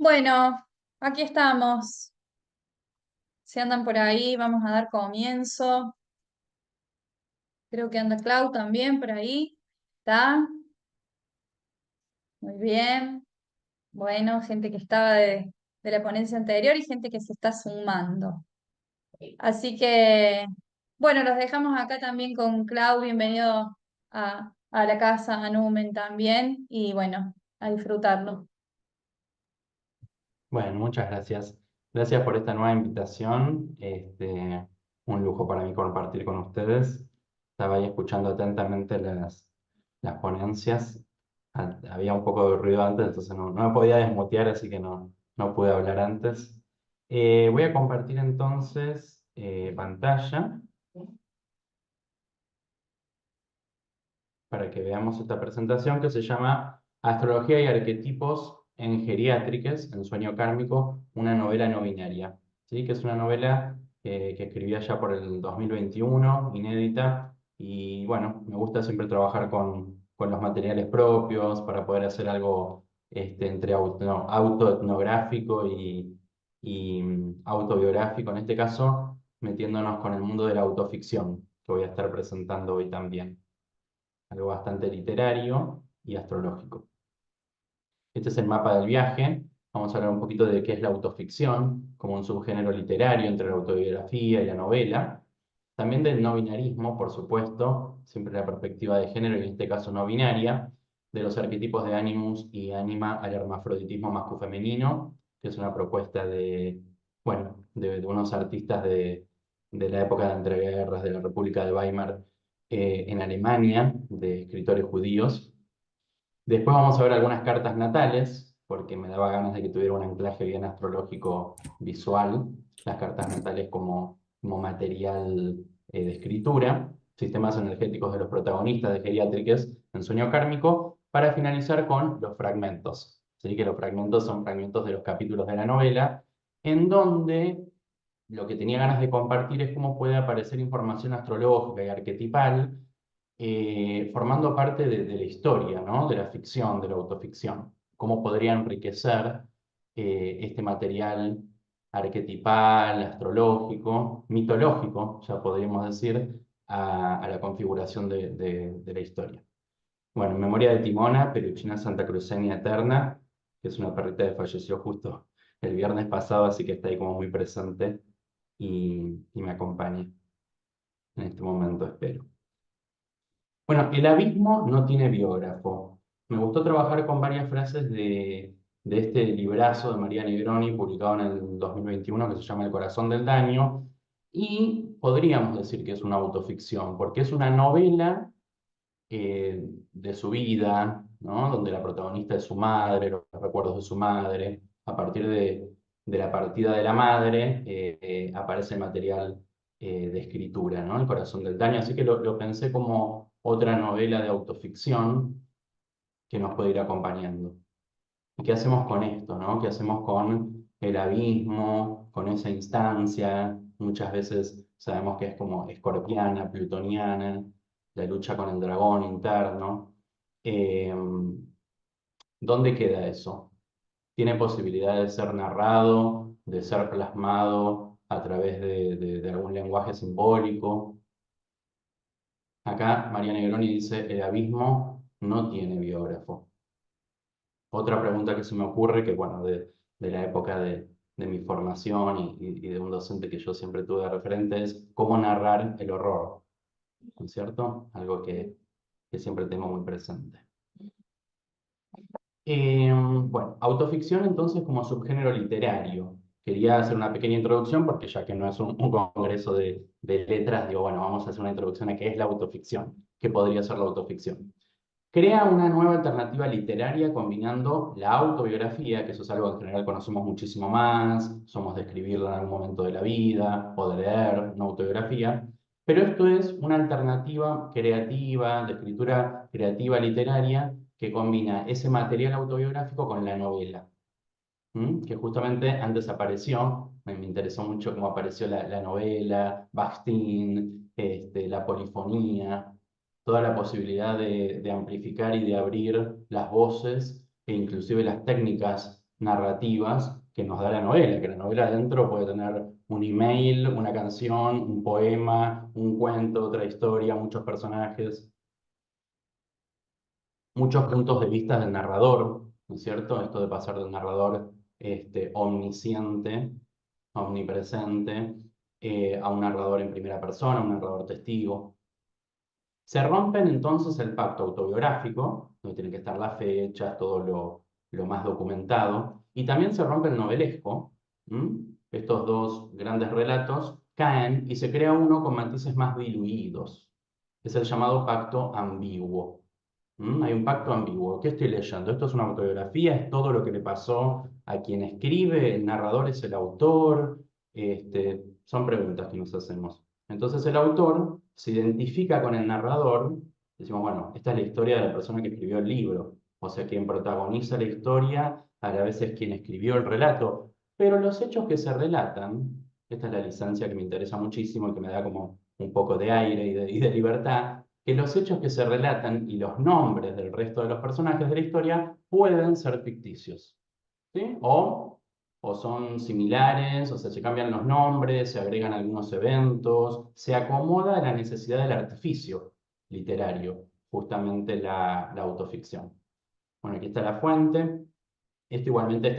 Bueno, aquí estamos. Si andan por ahí, vamos a dar comienzo. Creo que anda Clau también por ahí. ¿Está? Muy bien. Bueno, gente que estaba de la ponencia anterior y gente que se está sumando. Así que, bueno, los dejamos acá también con Clau. Bienvenido a la casa, a Numen también. Y bueno, a disfrutarlo. Bueno, muchas gracias. Gracias por esta nueva invitación. Un lujo para mí compartir con ustedes. Estaba ahí escuchando atentamente las ponencias. Había un poco de ruido antes, entonces no me podía desmutear, así que no pude hablar antes. Voy a compartir entonces pantalla para que veamos esta presentación que se llama Astrología y arquetipos en geriátriques, en sueño kármico, una novela no binaria, ¿sí? Que es una novela que escribí allá por el 2021, inédita, y bueno, me gusta siempre trabajar con los materiales propios para poder hacer algo entre autoetnográfico y autobiográfico, en este caso, metiéndonos con el mundo de la autoficción, que voy a estar presentando hoy también, algo bastante literario y astrológico. Este es el mapa del viaje. Vamos a hablar un poquito de qué es la autoficción, como un subgénero literario entre la autobiografía y la novela. También del no binarismo, por supuesto, siempre la perspectiva de género, y en este caso no binaria, de los arquetipos de Animus y Anima al hermafroditismo masculino-femenino, que es una propuesta bueno, de unos artistas de la época de entreguerras de la República de Weimar en Alemania, de escritores judíos. Después vamos a ver algunas cartas natales, porque me daba ganas de que tuviera un anclaje bien astrológico visual, las cartas natales como material de escritura, sistemas energéticos de los protagonistas de Geriátriques en sueño kármico, para finalizar con los fragmentos. Así que los fragmentos son fragmentos de los capítulos de la novela, en donde lo que tenía ganas de compartir es cómo puede aparecer información astrológica y arquetipal formando parte de la historia, ¿no? De la ficción, de la autoficción. Cómo podría enriquecer este material arquetipal, astrológico, mitológico, ya podríamos decir, a la configuración de la historia. Bueno, en memoria de Timona, Peruchina Santacruceña Eterna, que es una perrita que falleció justo el viernes pasado, así que está ahí como muy presente y me acompaña en este momento, espero. Bueno, el abismo no tiene biógrafo. Me gustó trabajar con varias frases de este librazo de María Negroni, publicado en el 2021, que se llama El corazón del daño, y podríamos decir que es una autoficción, porque es una novela de su vida, ¿no? Donde la protagonista es su madre, los recuerdos de su madre. A partir de la partida de la madre aparece el material de escritura, ¿no? El corazón del daño. Así que lo pensé como otra novela de autoficción que nos puede ir acompañando. ¿Y qué hacemos con esto, no? ¿Qué hacemos con el abismo, con esa instancia? Muchas veces sabemos que es como escorpiana, plutoniana, la lucha con el dragón interno. Eh, ¿Dónde queda eso? ¿Tiene posibilidad de ser narrado, de ser plasmado a través de algún lenguaje simbólico? Acá María Negroni dice, el abismo no tiene biógrafo. Otra pregunta que se me ocurre, que bueno, de la época de mi formación y de un docente que yo siempre tuve de referente, es cómo narrar el horror, ¿no es cierto? Algo que siempre tengo muy presente. Bueno, autoficción entonces como subgénero literario. Quería hacer una pequeña introducción porque ya que no es un congreso de letras, digo, bueno, vamos a hacer una introducción a qué es la autoficción, qué podría ser la autoficción. Crea una nueva alternativa literaria combinando la autobiografía, que eso es algo que en general conocemos muchísimo más, somos de escribirlo en algún momento de la vida o de leer una autobiografía, pero esto es una alternativa creativa, de escritura creativa literaria, que combina ese material autobiográfico con la novela, que justamente antes apareció, me interesó mucho cómo apareció la novela, Bakhtin, la polifonía, toda la posibilidad de amplificar y de abrir las voces e inclusive las técnicas narrativas que nos da la novela, que la novela adentro puede tener un email, una canción, un poema, un cuento, otra historia, muchos personajes, muchos puntos de vista del narrador, ¿no es cierto? Esto de pasar del narrador omnisciente, omnipresente, a un narrador en primera persona, un narrador testigo. Se rompen entonces el pacto autobiográfico, donde tienen que estar las fechas, todo lo más documentado, y también se rompe el novelesco. ¿M? Estos dos grandes relatos caen y se crea uno con matices más diluidos. Es el llamado pacto ambiguo. Hay un pacto ambiguo. ¿Qué estoy leyendo? ¿Esto es una autobiografía? ¿Es todo lo que le pasó a quien escribe? ¿El narrador es el autor? Son preguntas que nos hacemos. Entonces el autor se identifica con el narrador. Decimos, bueno, esta es la historia de la persona que escribió el libro. O sea, quien protagoniza la historia a la vez es quien escribió el relato. Pero los hechos que se relatan, esta es la licencia que me interesa muchísimo y que me da como un poco de aire y de libertad, que los hechos que se relatan y los nombres del resto de los personajes de la historia pueden ser ficticios, ¿sí? O son similares, o sea, se cambian los nombres, se agregan algunos eventos, se acomoda a la necesidad del artificio literario, justamente la autoficción. Bueno, aquí está la fuente. Esta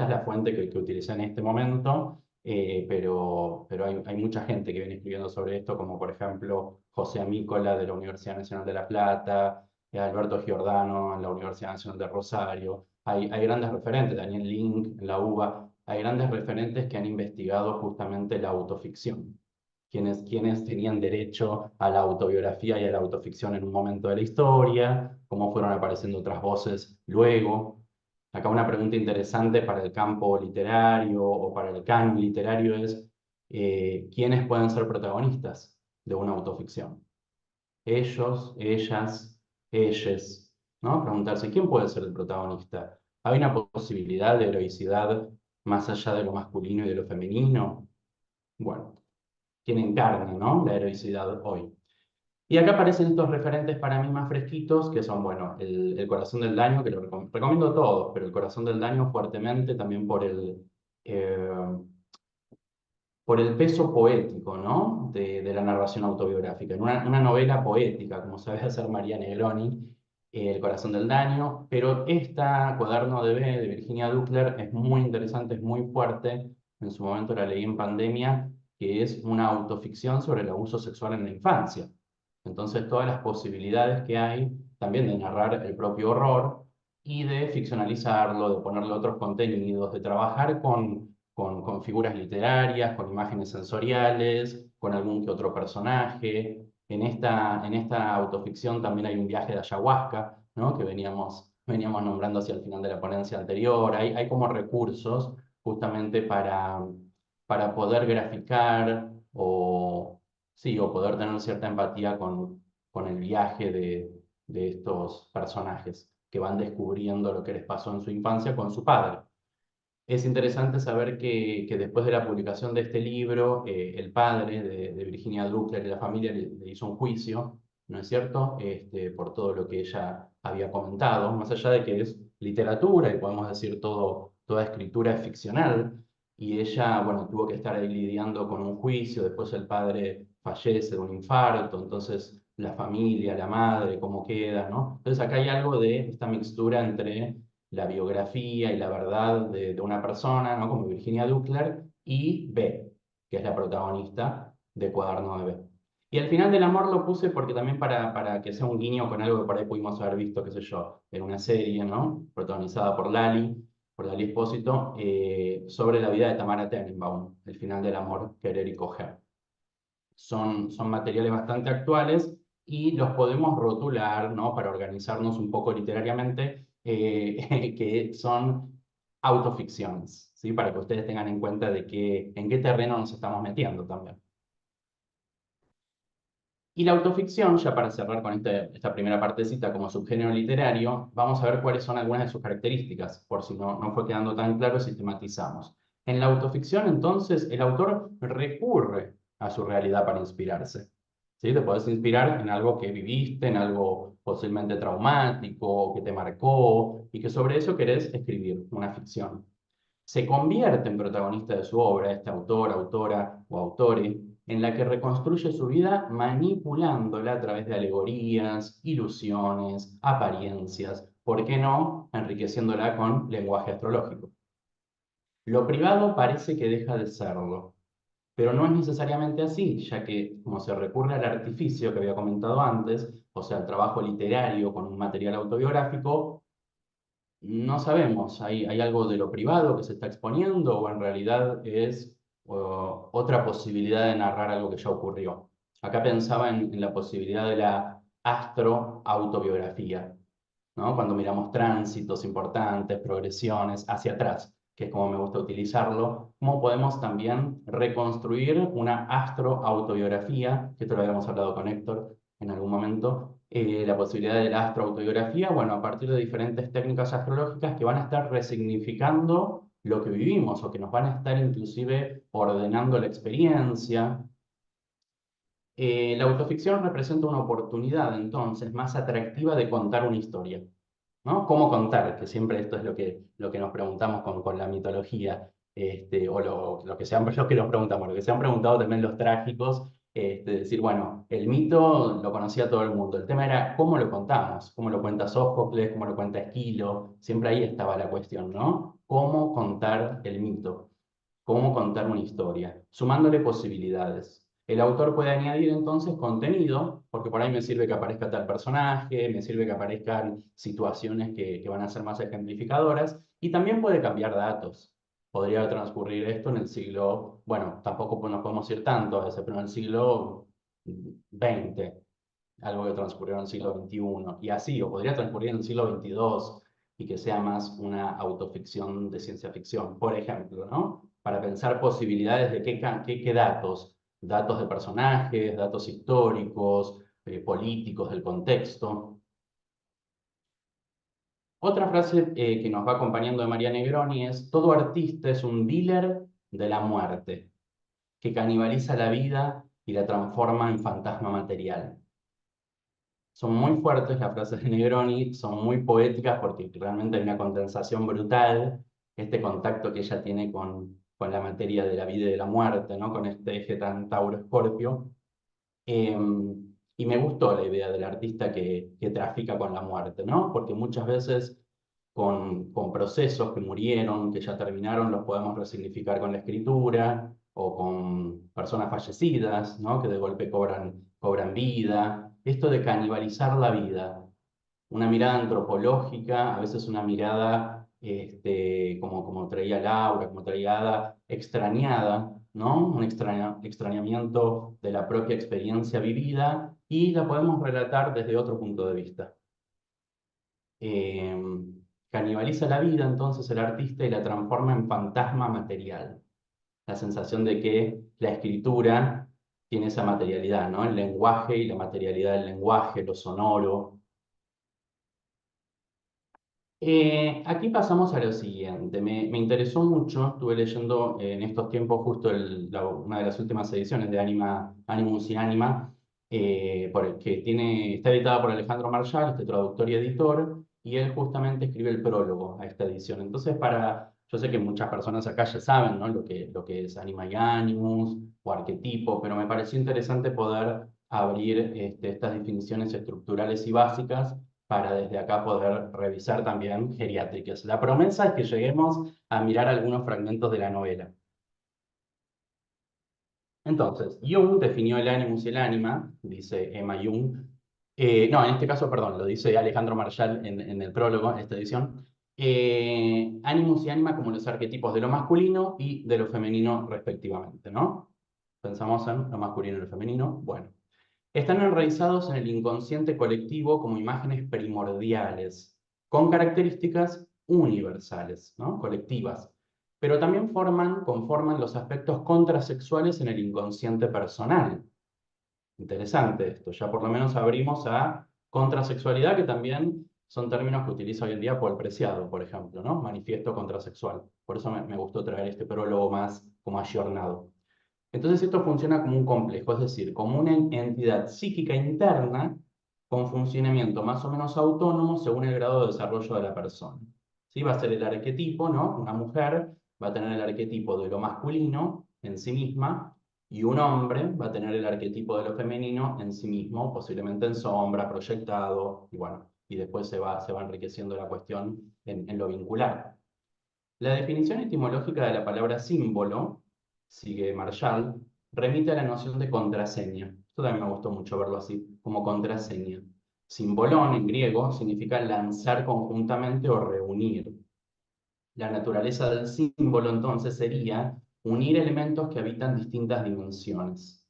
es la fuente que utilicé en este momento, pero hay mucha gente que viene escribiendo sobre esto, como por ejemplo José Amícola de la Universidad Nacional de La Plata, Alberto Giordano en la Universidad Nacional de Rosario. Hay grandes referentes, Daniel Link en la UBA, hay grandes referentes que han investigado justamente la autoficción. Quienes tenían derecho a la autobiografía y a la autoficción en un momento de la historia, cómo fueron apareciendo otras voces luego. Acá una pregunta interesante para el campo literario o para el canon literario es, ¿quiénes pueden ser protagonistas de una autoficción? Ellos, ellas, ellas, ¿no? Preguntarse, ¿quién puede ser el protagonista? ¿Hay una posibilidad de heroicidad más allá de lo masculino y de lo femenino? Bueno, ¿quién encarna, ¿no? La heroicidad hoy? Y acá aparecen estos referentes para mí más fresquitos, que son, bueno, el Corazón del Daño, que lo recomiendo a todos, pero el Corazón del Daño fuertemente también eh, por el peso poético, ¿no? De la narración autobiográfica. En una novela poética, como sabe hacer María Negroni, El Corazón del Daño, pero esta, Cuaderno de B, de Virginia Duckler, es muy interesante, es muy fuerte. En su momento la leí en pandemia, que es una autoficción sobre el abuso sexual en la infancia. Entonces, todas las posibilidades que hay también de narrar el propio horror y de ficcionalizarlo, de ponerle otros contenidos, de trabajar con figuras literarias, con imágenes sensoriales, con algún que otro personaje. En esta autoficción también hay un viaje de ayahuasca, ¿no? Que veníamos nombrando hacia el final de la ponencia anterior. Hay como recursos justamente para poder graficar sí, o poder tener cierta empatía con el viaje de estos personajes que van descubriendo lo que les pasó en su infancia con su padre. Es interesante saber que después de la publicación de este libro, el padre de Virginia Ducler y la familia le hizo un juicio, ¿no es cierto? Por todo lo que ella había comentado, más allá de que es literatura y podemos decir toda escritura es ficcional, y ella, bueno, tuvo que estar ahí lidiando con un juicio, después el padre fallece de un infarto, entonces la familia, la madre, cómo queda, ¿no? Entonces acá hay algo de esta mixtura entre la biografía y la verdad de una persona, ¿no? Como Virginia Ducler, y B, que es la protagonista de Cuaderno de B. Y al final del amor lo puse porque también para que sea un guiño con algo que por ahí pudimos haber visto, qué sé yo, en una serie, ¿no? Protagonizada por Lali Espósito, sobre la vida de Tamara Tenenbaum, El final del amor, querer y coger. Son materiales bastante actuales y los podemos rotular, ¿no? Para organizarnos un poco literariamente, que son autoficciones, ¿sí? Para que ustedes tengan en cuenta en qué terreno nos estamos metiendo también. Y la autoficción, ya para cerrar con esta primera partecita como subgénero literario, vamos a ver cuáles son algunas de sus características, por si no fue quedando tan claro, sistematizamos. En la autoficción, entonces, el autor recurre a su realidad para inspirarse. ¿Sí? Te puedes inspirar en algo que viviste, en algo posiblemente traumático, que te marcó, y que sobre eso querés escribir una ficción. se convierte en protagonista de su obra, este autor, autora o autore, en la que reconstruye su vida manipulándola a través de alegorías, ilusiones, apariencias, ¿por qué no? Enriqueciéndola con lenguaje astrológico. Lo privado parece que deja de serlo, pero no es necesariamente así, ya que como se recurre al artificio que había comentado antes, o sea, al trabajo literario con un material autobiográfico, no sabemos, ¿hay algo de lo privado que se está exponiendo o en realidad es otra posibilidad de narrar algo que ya ocurrió? Acá pensaba en la posibilidad de la astroautobiografía, ¿no? Cuando miramos tránsitos importantes, progresiones hacia atrás, que es como me gusta utilizarlo, cómo podemos también reconstruir una astroautobiografía, que esto lo habíamos hablado con Héctor en algún momento, la posibilidad de la astroautobiografía, bueno, a partir de diferentes técnicas astrológicas que van a estar resignificando lo que vivimos o que nos van a estar inclusive ordenando la experiencia. La autoficción representa una oportunidad entonces más atractiva de contar una historia, ¿no? ¿Cómo contar? Que siempre esto es lo que nos preguntamos con la mitología, o lo que lo que nos preguntamos, lo que se han preguntado también los trágicos, decir, bueno, el mito lo conocía todo el mundo, el tema era cómo lo contamos, cómo lo cuenta Sófocles, cómo lo cuenta Esquilo, siempre ahí estaba la cuestión, ¿no? ¿Cómo contar el mito? ¿Cómo contar una historia? Sumándole posibilidades. El autor puede añadir entonces contenido, porque por ahí me sirve que aparezca tal personaje, me sirve que aparezcan situaciones que van a ser más ejemplificadoras, y también puede cambiar datos. Podría transcurrir esto en el siglo, bueno, tampoco nos podemos ir tanto a ese, pero en el siglo XX, algo que transcurrió en el siglo XXI, y así, o podría transcurrir en el siglo XXII, y que sea más una autoficción de ciencia ficción, por ejemplo, ¿no? Para pensar posibilidades de qué datos, datos de personajes, datos históricos, políticos del contexto. Otra frase que nos va acompañando de María Negroni es: todo artista es un dealer de la muerte, que canibaliza la vida y la transforma en fantasma material. Son muy fuertes las frases de Negroni, son muy poéticas porque realmente hay una condensación brutal, este contacto que ella tiene con la materia de la vida y de la muerte, ¿no? Con este eje tan Tauro-Escorpio. Eh, y me gustó la idea del artista que trafica con la muerte, ¿no? Porque muchas veces con procesos que murieron, que ya terminaron, los podemos resignificar con la escritura o con personas fallecidas, ¿no? Que de golpe cobran vida. Esto de canibalizar la vida, una mirada antropológica, a veces una mirada, como traía Laura, como traía Ada, extrañada, ¿no? Un extrañamiento de la propia experiencia vivida y la podemos relatar desde otro punto de vista. Eh, Canibaliza la vida entonces el artista y la transforma en fantasma material. La sensación de que la escritura tiene esa materialidad, ¿no? El lenguaje y la materialidad del lenguaje, lo sonoro. Aquí pasamos a lo siguiente. Me interesó mucho, estuve leyendo en estos tiempos justo una de las últimas ediciones de Animus y Anima, que está editada por Alejandro Marshall, este traductor y editor, y él justamente escribe el prólogo a esta edición. Entonces, yo sé que muchas personas acá ya saben, ¿no? Lo que es Anima y Animus o arquetipo, pero me pareció interesante poder abrir estas definiciones estructurales y básicas para desde acá poder revisar también geriátricas. La promesa es que lleguemos a mirar algunos fragmentos de la novela. Entonces, Jung definió el animus y el ánima, dice Emma Jung. No, en este caso, perdón, lo dice Alejandro Marshall en el prólogo, en esta edición. Animus y ánima como los arquetipos de lo masculino y de lo femenino respectivamente, ¿no? Pensamos en lo masculino y lo femenino. Bueno. Están enraizados en el inconsciente colectivo como imágenes primordiales, con características universales, ¿no? Colectivas, pero también conforman los aspectos contrasexuales en el inconsciente personal. Interesante esto, ya por lo menos abrimos a contrasexualidad, que también son términos que utiliza hoy en día Paul Preciado, por ejemplo, ¿no? Manifiesto contrasexual. Por eso me gustó traer este prólogo más como ayornado. Entonces esto funciona como un complejo, es decir, como una entidad psíquica interna con funcionamiento más o menos autónomo según el grado de desarrollo de la persona. ¿Sí? Va a ser el arquetipo, ¿no? Una mujer va a tener el arquetipo de lo masculino en sí misma, y un hombre va a tener el arquetipo de lo femenino en sí mismo, posiblemente en sombra, proyectado, y bueno, y después se va enriqueciendo la cuestión en lo vincular. La definición etimológica de la palabra símbolo, sigue Marshall, remite a la noción de contraseña. Esto también me gustó mucho verlo así, como contraseña. Simbolón en griego significa lanzar conjuntamente o reunir. La naturaleza del símbolo entonces sería unir elementos que habitan distintas dimensiones,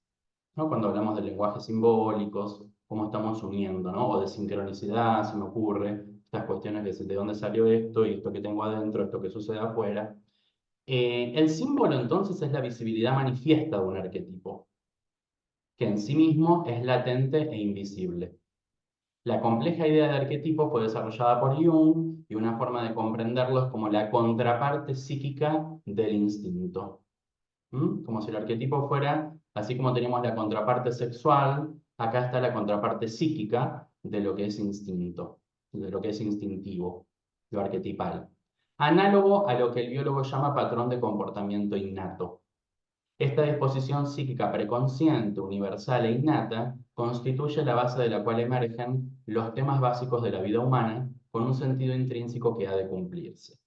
¿no? Cuando hablamos de lenguajes simbólicos, cómo estamos uniendo, ¿no? O de sincronicidad, se me ocurre, estas cuestiones de dónde salió esto y esto que tengo adentro, esto que sucede afuera. El símbolo entonces es la visibilidad manifiesta de un arquetipo, que en sí mismo es latente e invisible. La compleja idea de arquetipo fue desarrollada por Jung y una forma de comprenderlo es como la contraparte psíquica del instinto. Como si el arquetipo fuera, así como tenemos la contraparte sexual, acá está la contraparte psíquica de lo que es instinto, de lo que es instintivo, lo arquetipal. Análogo a lo que el biólogo llama patrón de comportamiento innato. Esta disposición psíquica preconsciente, universal e innata constituye la base de la cual emergen los temas básicos de la vida humana con un sentido intrínseco que ha de cumplirse.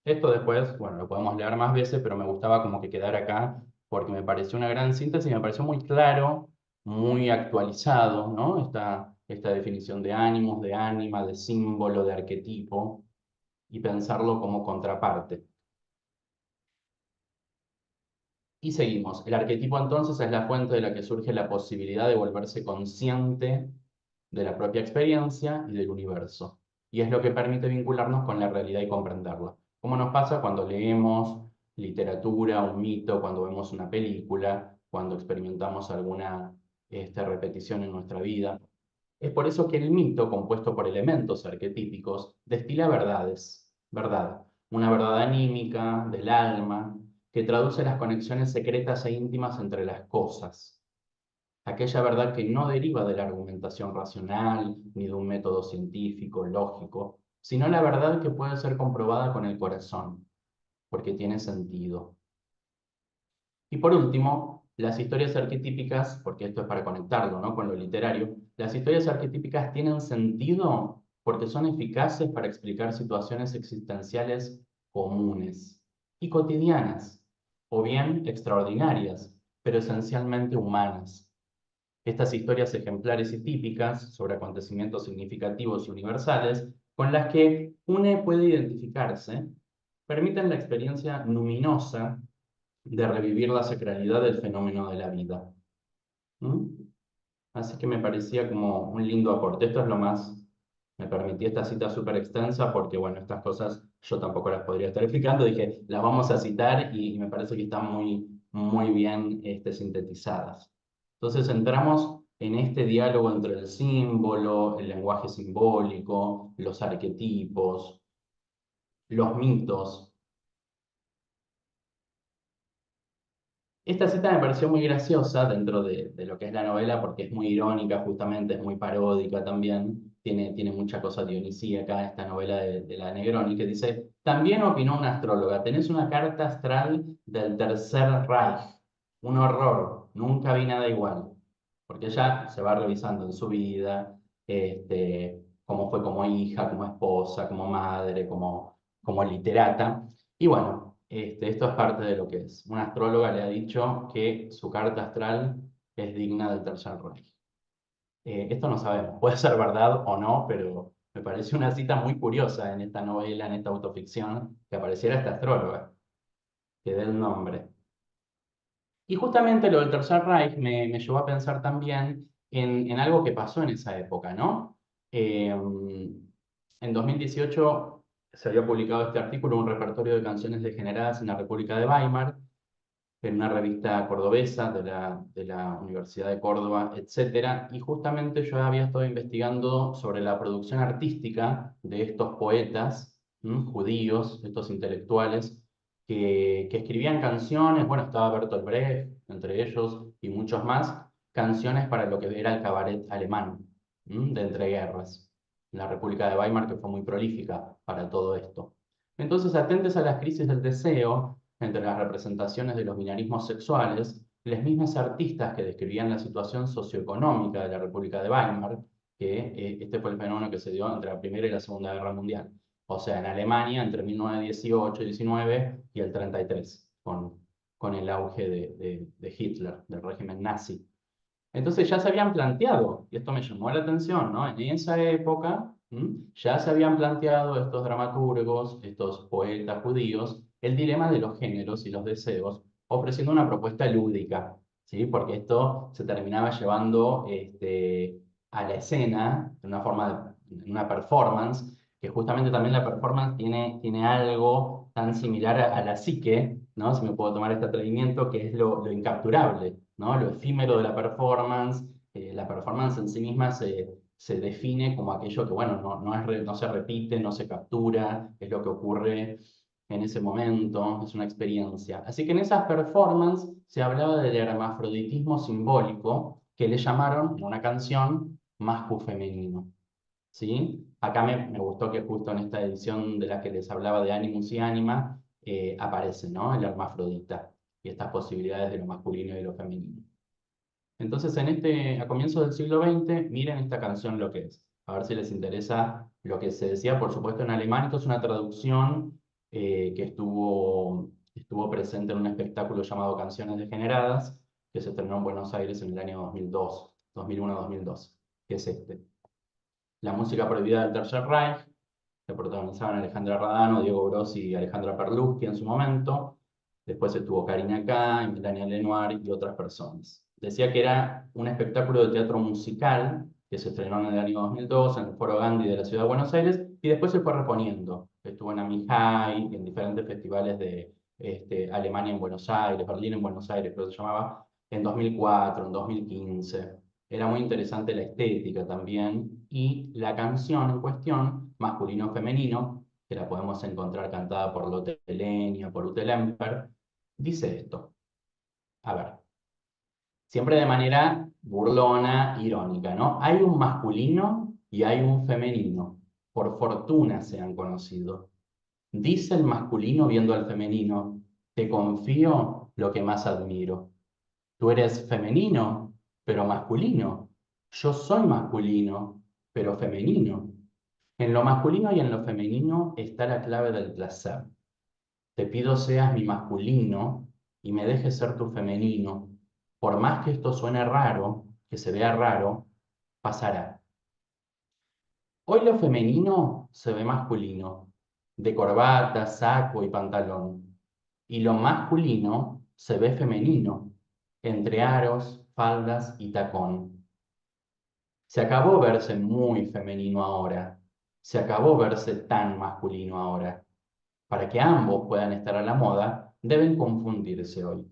Esto después, bueno, lo podemos leer más veces, pero me gustaba como que quedara acá porque me pareció una gran síntesis, me pareció muy claro, muy actualizado, ¿no? Esta definición de ánimos, de ánima, de símbolo, de arquetipo, y pensarlo como contraparte. Y seguimos. El arquetipo entonces es la fuente de la que surge la posibilidad de volverse consciente de la propia experiencia y del universo. Y es lo que permite vincularnos con la realidad y comprenderla. Como nos pasa cuando leemos literatura, un mito, cuando vemos una película, cuando experimentamos alguna repetición en nuestra vida. Es por eso que el mito, compuesto por elementos arquetípicos, destila verdades, verdad, una verdad anímica, del alma, que traduce las conexiones secretas e íntimas entre las cosas, aquella verdad que no deriva de la argumentación racional ni de un método científico, lógico, sino la verdad que puede ser comprobada con el corazón, porque tiene sentido. Y por último, las historias arquetípicas, porque esto es para conectarlo, ¿no?, con lo literario, las historias arquetípicas tienen sentido porque son eficaces para explicar situaciones existenciales comunes y cotidianas, o bien extraordinarias, pero esencialmente humanas. Estas historias ejemplares y típicas sobre acontecimientos significativos y universales con las que uno puede identificarse, permiten la experiencia luminosa de revivir la sacralidad del fenómeno de la vida. ¿Mm? Así que me parecía como un lindo aporte. Esto es lo más, me permití esta cita súper extensa porque, bueno, estas cosas yo tampoco las podría estar explicando. Dije, las vamos a citar y me parece que están muy, muy bien sintetizadas. Entonces entramos en este diálogo entre el símbolo, el lenguaje simbólico, los arquetipos, los mitos. Esta cita me pareció muy graciosa dentro de lo que es la novela porque es muy irónica justamente, es muy paródica también, tiene mucha cosa dionisíaca esta novela de la Negroni que dice, también opinó una astróloga, tenés una carta astral del Tercer Reich, un horror, nunca vi nada igual, porque ella se va revisando en su vida, cómo fue como hija, como esposa, como madre, como literata, y bueno, esto es parte de lo que es. Una astróloga le ha dicho que su carta astral es digna del Tercer Reich. Esto no sabemos, puede ser verdad o no, pero me parece una cita muy curiosa en esta novela, en esta autoficción, que apareciera esta astróloga, que dé el nombre. Y justamente lo del Tercer Reich me llevó a pensar también en algo que pasó en esa época, ¿no? En 2018 se había publicado este artículo, un repertorio de canciones degeneradas en la República de Weimar, en una revista cordobesa de la Universidad de Córdoba, etcétera, y justamente yo había estado investigando sobre la producción artística de estos poetas judíos, estos intelectuales, que escribían canciones, bueno, estaba Bertolt Brecht entre ellos y muchos más, canciones para lo que era el cabaret alemán de entreguerras, la República de Weimar que fue muy prolífica para todo esto. Entonces, atentes a las crisis del deseo, entre las representaciones de los binarismos sexuales, los mismos artistas que describían la situación socioeconómica de la República de Weimar, que este fue el fenómeno que se dio entre la Primera y la Segunda Guerra Mundial. O sea, en Alemania entre 1918 y 19 y el 33, con el auge de Hitler, del régimen nazi. Entonces ya se habían planteado, y esto me llamó la atención, ¿no? En esa época ya se habían planteado estos dramaturgos, estos poetas judíos, el dilema de los géneros y los deseos, ofreciendo una propuesta lúdica, ¿sí? Porque esto se terminaba llevando a la escena de una forma, de una performance, que justamente también la performance tiene algo tan similar a la psique, ¿no? Si me puedo tomar este atrevimiento, que es lo incapturable, ¿no? Lo efímero de la performance. La performance en sí misma se define como aquello que, bueno, no se repite, no se captura, es lo que ocurre en ese momento, es una experiencia. Así que en esas performances se hablaba del hermafroditismo simbólico, que le llamaron en una canción mascu femenino. ¿Sí? Acá me gustó que justo en esta edición de la que les hablaba de Animus y Anima, aparece, ¿no? El hermafrodita y estas posibilidades de lo masculino y lo femenino. Entonces, a comienzos del siglo XX, miren esta canción lo que es. A ver si les interesa lo que se decía, por supuesto, en alemán. Esto es una traducción que estuvo presente en un espectáculo llamado Canciones Degeneradas, que se estrenó en Buenos Aires en el año 2002, 2001-2002, que es este. La música prohibida del Tercer Reich, que protagonizaban Alejandra Radano, Diego Grossi y Alejandra Perluschi en su momento. Después estuvo Karina K, Melania Lenoir y otras personas. Decía que era un espectáculo de teatro musical que se estrenó en el año 2002 en el Foro Gandhi de la Ciudad de Buenos Aires y después se fue reponiendo. Estuvo en Amihai y en diferentes festivales de Alemania en Buenos Aires, Berlín en Buenos Aires, creo que se llamaba, en 2004, en 2015. Era muy interesante la estética también y la canción en cuestión, masculino-femenino, que la podemos encontrar cantada por Lotte Lenya, por Ute Lemper, dice esto. A ver, siempre de manera burlona, irónica, ¿no? Hay un masculino y hay un femenino. Por fortuna se han conocido. Dice el masculino viendo al femenino, te confío lo que más admiro. Tú eres femenino, pero masculino. Yo soy masculino, pero femenino. En lo masculino y en lo femenino está la clave del placer. Te pido seas mi masculino y me dejes ser tu femenino. Por más que esto suene raro, que se vea raro, pasará. Hoy lo femenino se ve masculino, de corbata, saco y pantalón. Y lo masculino se ve femenino, entre aros, faldas y tacón. Se acabó verse muy femenino ahora. Se acabó verse tan masculino ahora. Para que ambos puedan estar a la moda, deben confundirse hoy.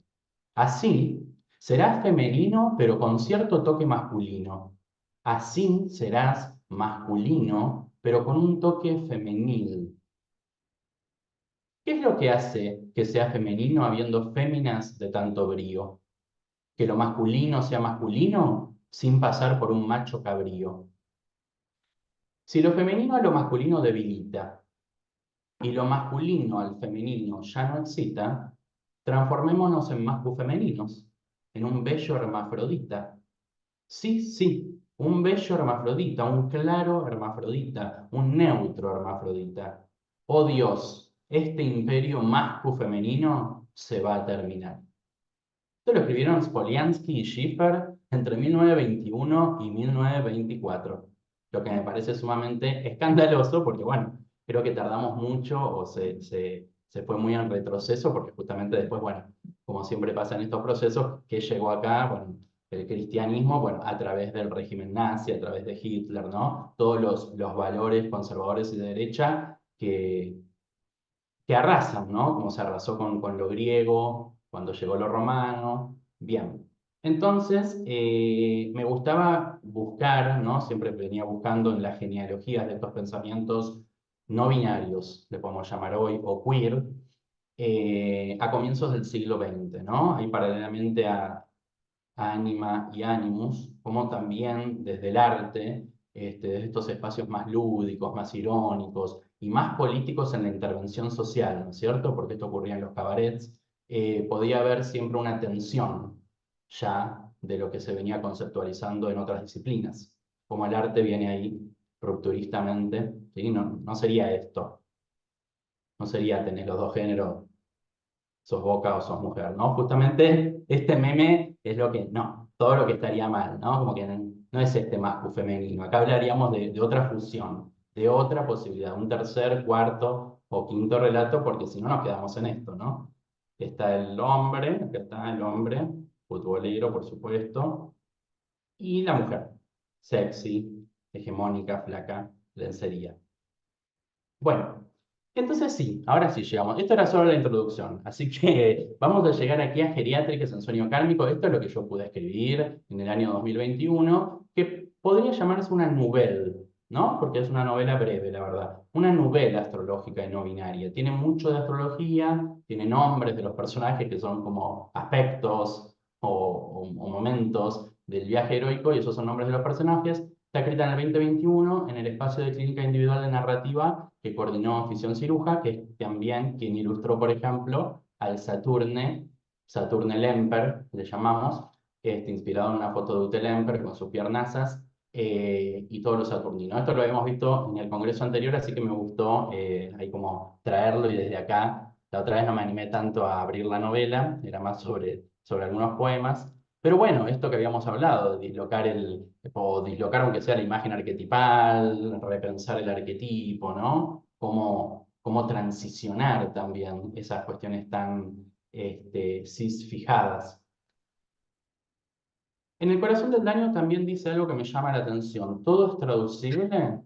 Así, serás femenino pero con cierto toque masculino. Así serás masculino pero con un toque femenil. ¿Qué es lo que hace que sea femenino habiendo féminas de tanto brío? Que lo masculino sea masculino sin pasar por un macho cabrío. Si lo femenino a lo masculino debilita y lo masculino al femenino ya no excita, transformémonos en mascufemeninos, en un bello hermafrodita. Sí, sí, un bello hermafrodita, un claro hermafrodita, un neutro hermafrodita. Oh Dios, este imperio mascu-femenino se va a terminar. Esto lo escribieron Spoliansky y Schiffer entre 1921 y 1924, lo que me parece sumamente escandaloso porque, bueno, creo que tardamos mucho o se fue muy en retroceso porque justamente después, bueno, como siempre pasa en estos procesos, que llegó acá, bueno, el cristianismo, bueno, a través del régimen nazi, a través de Hitler, ¿no? Todos los valores conservadores y de derecha que arrasan, ¿no? Como se arrasó con lo griego, cuando llegó lo romano. Bien. Entonces, me gustaba buscar, ¿no? Siempre venía buscando en las genealogías de estos pensamientos no binarios, le podemos llamar hoy, o queer, a comienzos del siglo XX, ¿no? Ahí paralelamente a Anima y Animus, como también desde el arte, desde estos espacios más lúdicos, más irónicos y más políticos en la intervención social, ¿no es cierto? Porque esto ocurría en los cabarets, podía haber siempre una tensión ya de lo que se venía conceptualizando en otras disciplinas. Como el arte viene ahí rupturistamente, ¿sí? No, no sería esto, no sería tener los dos géneros, sos boca o sos mujer, ¿no? Justamente este meme es lo que, no, todo lo que estaría mal, ¿no? Como que no es este mascu femenino, acá hablaríamos de otra fusión, de otra posibilidad, un tercer, cuarto o quinto relato, porque si no nos quedamos en esto, ¿no? Está el hombre, acá está el hombre, futbolero, por supuesto, y la mujer, sexy, hegemónica, flaca, lencería. Bueno, entonces sí, ahora sí llegamos. Esto era solo la introducción, así que vamos a llegar aquí a Geriátricas en sueño kármico. Esto es lo que yo pude escribir en el año 2021, que podría llamarse una novela, ¿no? Porque es una novela breve, la verdad. Una novela astrológica y no binaria. Tiene mucho de astrología, tiene nombres de los personajes que son como aspectos o momentos del viaje heroico, y esos son nombres de los personajes. Está escrita en el 2021 en el espacio de clínica individual de narrativa que coordinó Fisión Ciruja, que es también quien ilustró, por ejemplo, al Saturne Lemper, le llamamos, inspirado en una foto de Ute Lemper con sus piernazas y todos los saturninos. Esto lo habíamos visto en el congreso anterior, así que me gustó ahí como traerlo y desde acá. La otra vez no me animé tanto a abrir la novela, era más sobre algunos poemas. Pero bueno, esto que habíamos hablado, de dislocar o dislocar aunque sea la imagen arquetipal, repensar el arquetipo, ¿no? Cómo transicionar también esas cuestiones tan cis fijadas. En el corazón del daño también dice algo que me llama la atención. Todo es traducible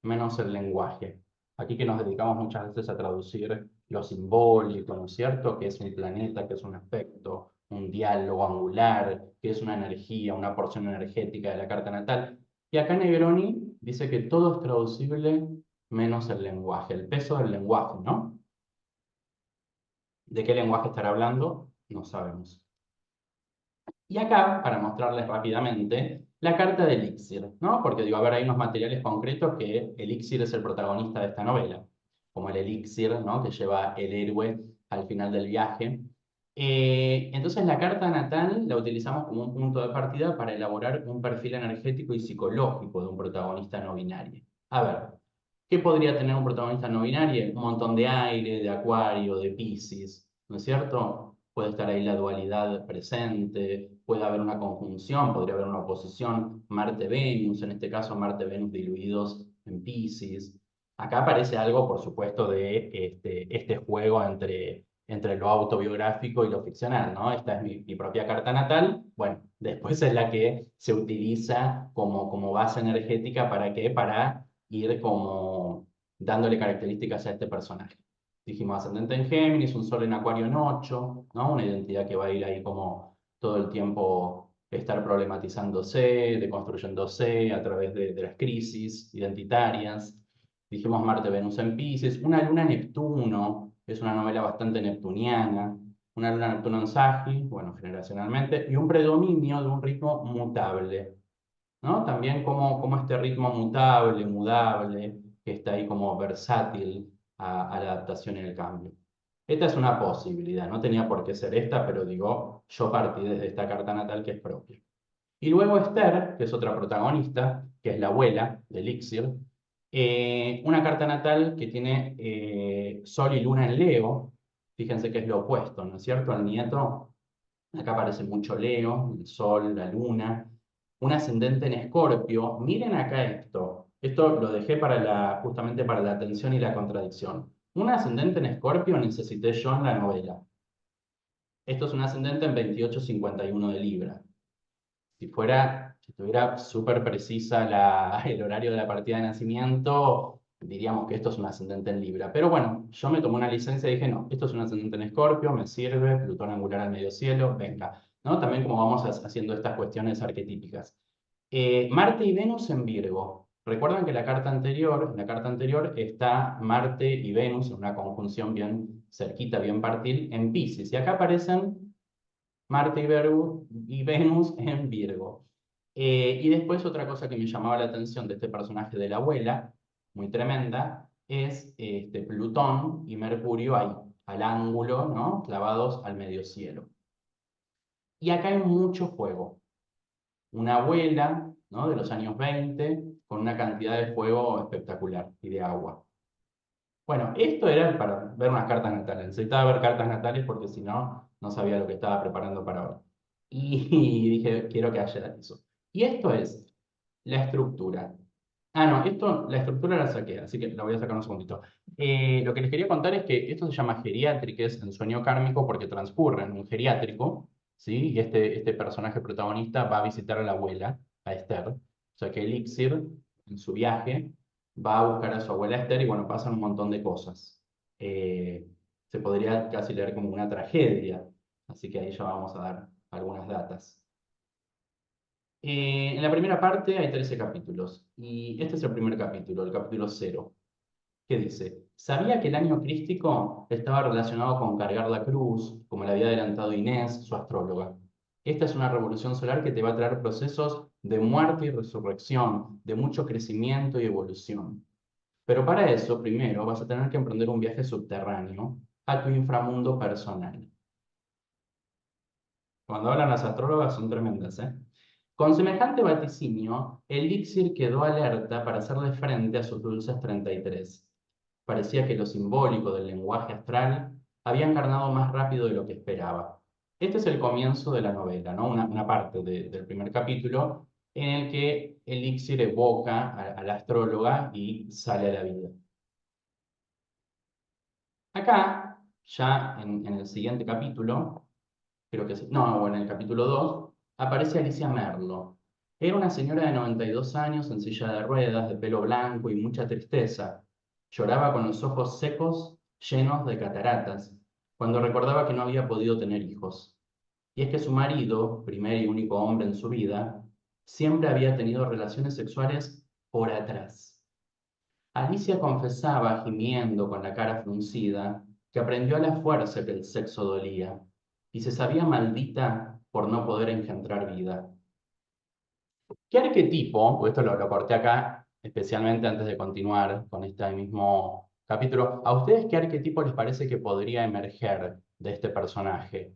menos el lenguaje. Aquí que nos dedicamos muchas veces a traducir lo simbólico, ¿no es cierto? Que es un planeta, que es un aspecto, un diálogo angular, que es una energía, una porción energética de la carta natal. Y acá Negroni dice que todo es traducible menos el lenguaje, el peso del lenguaje, ¿no? ¿De qué lenguaje estará hablando? No sabemos. Y acá, para mostrarles rápidamente, la carta de Elixir, ¿no? Porque digo, a ver, hay unos materiales concretos que Elixir es el protagonista de esta novela, como el elixir, ¿no? Que lleva el héroe al final del viaje. Entonces la carta natal la utilizamos como un punto de partida para elaborar un perfil energético y psicológico de un protagonista no binario. A ver, ¿qué podría tener un protagonista no binario? Un montón de aire, de acuario, de Piscis, ¿no es cierto? Puede estar ahí la dualidad presente, puede haber una conjunción, podría haber una oposición Marte-Venus, en este caso Marte-Venus diluidos en Piscis. Acá aparece algo, por supuesto, de este juego entre lo autobiográfico y lo ficcional, ¿no? Esta es mi propia carta natal. Bueno, después es la que se utiliza como base energética ¿para qué? Para ir como dándole características a este personaje. Dijimos ascendente en Géminis, un sol en Acuario en 8, ¿no? Una identidad que va a ir ahí como todo el tiempo estar problematizándose, deconstruyéndose a través de las crisis identitarias. Dijimos Marte-Venus en Pisces, una luna Neptuno, es una novela bastante neptuniana, una luna Neptuno en Saggi, bueno, generacionalmente, y un predominio de un ritmo mutable, ¿no? También como este ritmo mutable, mudable, que está ahí como versátil a la adaptación y el cambio. Esta es una posibilidad, no tenía por qué ser esta, pero digo, yo partí desde esta carta natal que es propia. Y luego Esther, que es otra protagonista, que es la abuela de Elixir, una carta natal que tiene Sol y Luna en Leo, fíjense que es lo opuesto, ¿no es cierto? Al nieto, acá aparece mucho Leo, el Sol, la Luna, un ascendente en Escorpio. Miren acá esto lo dejé justamente para la tensión y la contradicción. Un ascendente en Escorpio necesité yo en la novela. Esto es un ascendente en 28,51 de Libra. Si estuviera súper precisa el horario de la partida de nacimiento, diríamos que esto es un ascendente en Libra. Pero bueno, yo me tomé una licencia y dije, no, esto es un ascendente en Escorpio, me sirve, Plutón angular al medio cielo, venga, ¿no? También como vamos haciendo estas cuestiones arquetípicas. Marte y Venus en Virgo. Recuerdan que en la carta anterior está Marte y Venus en una conjunción bien cerquita, bien partil, en Piscis. Y acá aparecen Marte y Venus en Virgo. Y después otra cosa que me llamaba la atención de este personaje de la abuela, muy tremenda, es Plutón y Mercurio ahí, al ángulo, ¿no? Clavados al medio cielo. Y acá hay mucho fuego. Una abuela, ¿no? De los años 20, con una cantidad de fuego espectacular y de agua. Bueno, esto era para ver unas cartas natales. Necesitaba ver cartas natales porque si no, no sabía lo que estaba preparando para hoy. Y dije, quiero que haya eso. Y esto es la estructura. Ah, no, esto, la estructura la saqué, así que la voy a sacar un segundito. Lo que les quería contar es que esto se llama geriátriques en sueño kármico porque transcurre en un geriátrico, ¿sí? Y este personaje protagonista va a visitar a la abuela, a Esther. O sea que Elixir, en su viaje, va a buscar a su abuela Esther y bueno, pasan un montón de cosas. Eh, Se podría casi leer como una tragedia, así que ahí ya vamos a dar algunas datas. En la primera parte hay 13 capítulos y este es el primer capítulo, el capítulo 0, que dice, ¿sabía que el año crístico estaba relacionado con cargar la cruz, como le había adelantado Inés, su astróloga? Esta es una revolución solar que te va a traer procesos de muerte y resurrección, de mucho crecimiento y evolución. Pero para eso, primero, vas a tener que emprender un viaje subterráneo a tu inframundo personal. Cuando hablan las astrólogas son tremendas, ¿eh? Con semejante vaticinio, Elixir quedó alerta para hacerle frente a sus dulces 33. Parecía que lo simbólico del lenguaje astral había encarnado más rápido de lo que esperaba. Este es el comienzo de la novela, ¿no? Una parte del primer capítulo en el que Elixir evoca a la astróloga y sale a la vida. Acá, ya en el siguiente capítulo, creo que sí, no, bueno, en el capítulo 2 aparece Alicia Merlo. Era una señora de 92 años en silla de ruedas, de pelo blanco y mucha tristeza. Lloraba con los ojos secos, llenos de cataratas, cuando recordaba que no había podido tener hijos. Y es que su marido, primer y único hombre en su vida, siempre había tenido relaciones sexuales por atrás. Alicia confesaba, gimiendo con la cara fruncida, que aprendió a la fuerza que el sexo dolía y se sabía maldita por no poder engendrar vida. ¿Qué arquetipo, porque esto lo corté acá especialmente antes de continuar con este mismo capítulo, a ustedes qué arquetipo les parece que podría emerger de este personaje,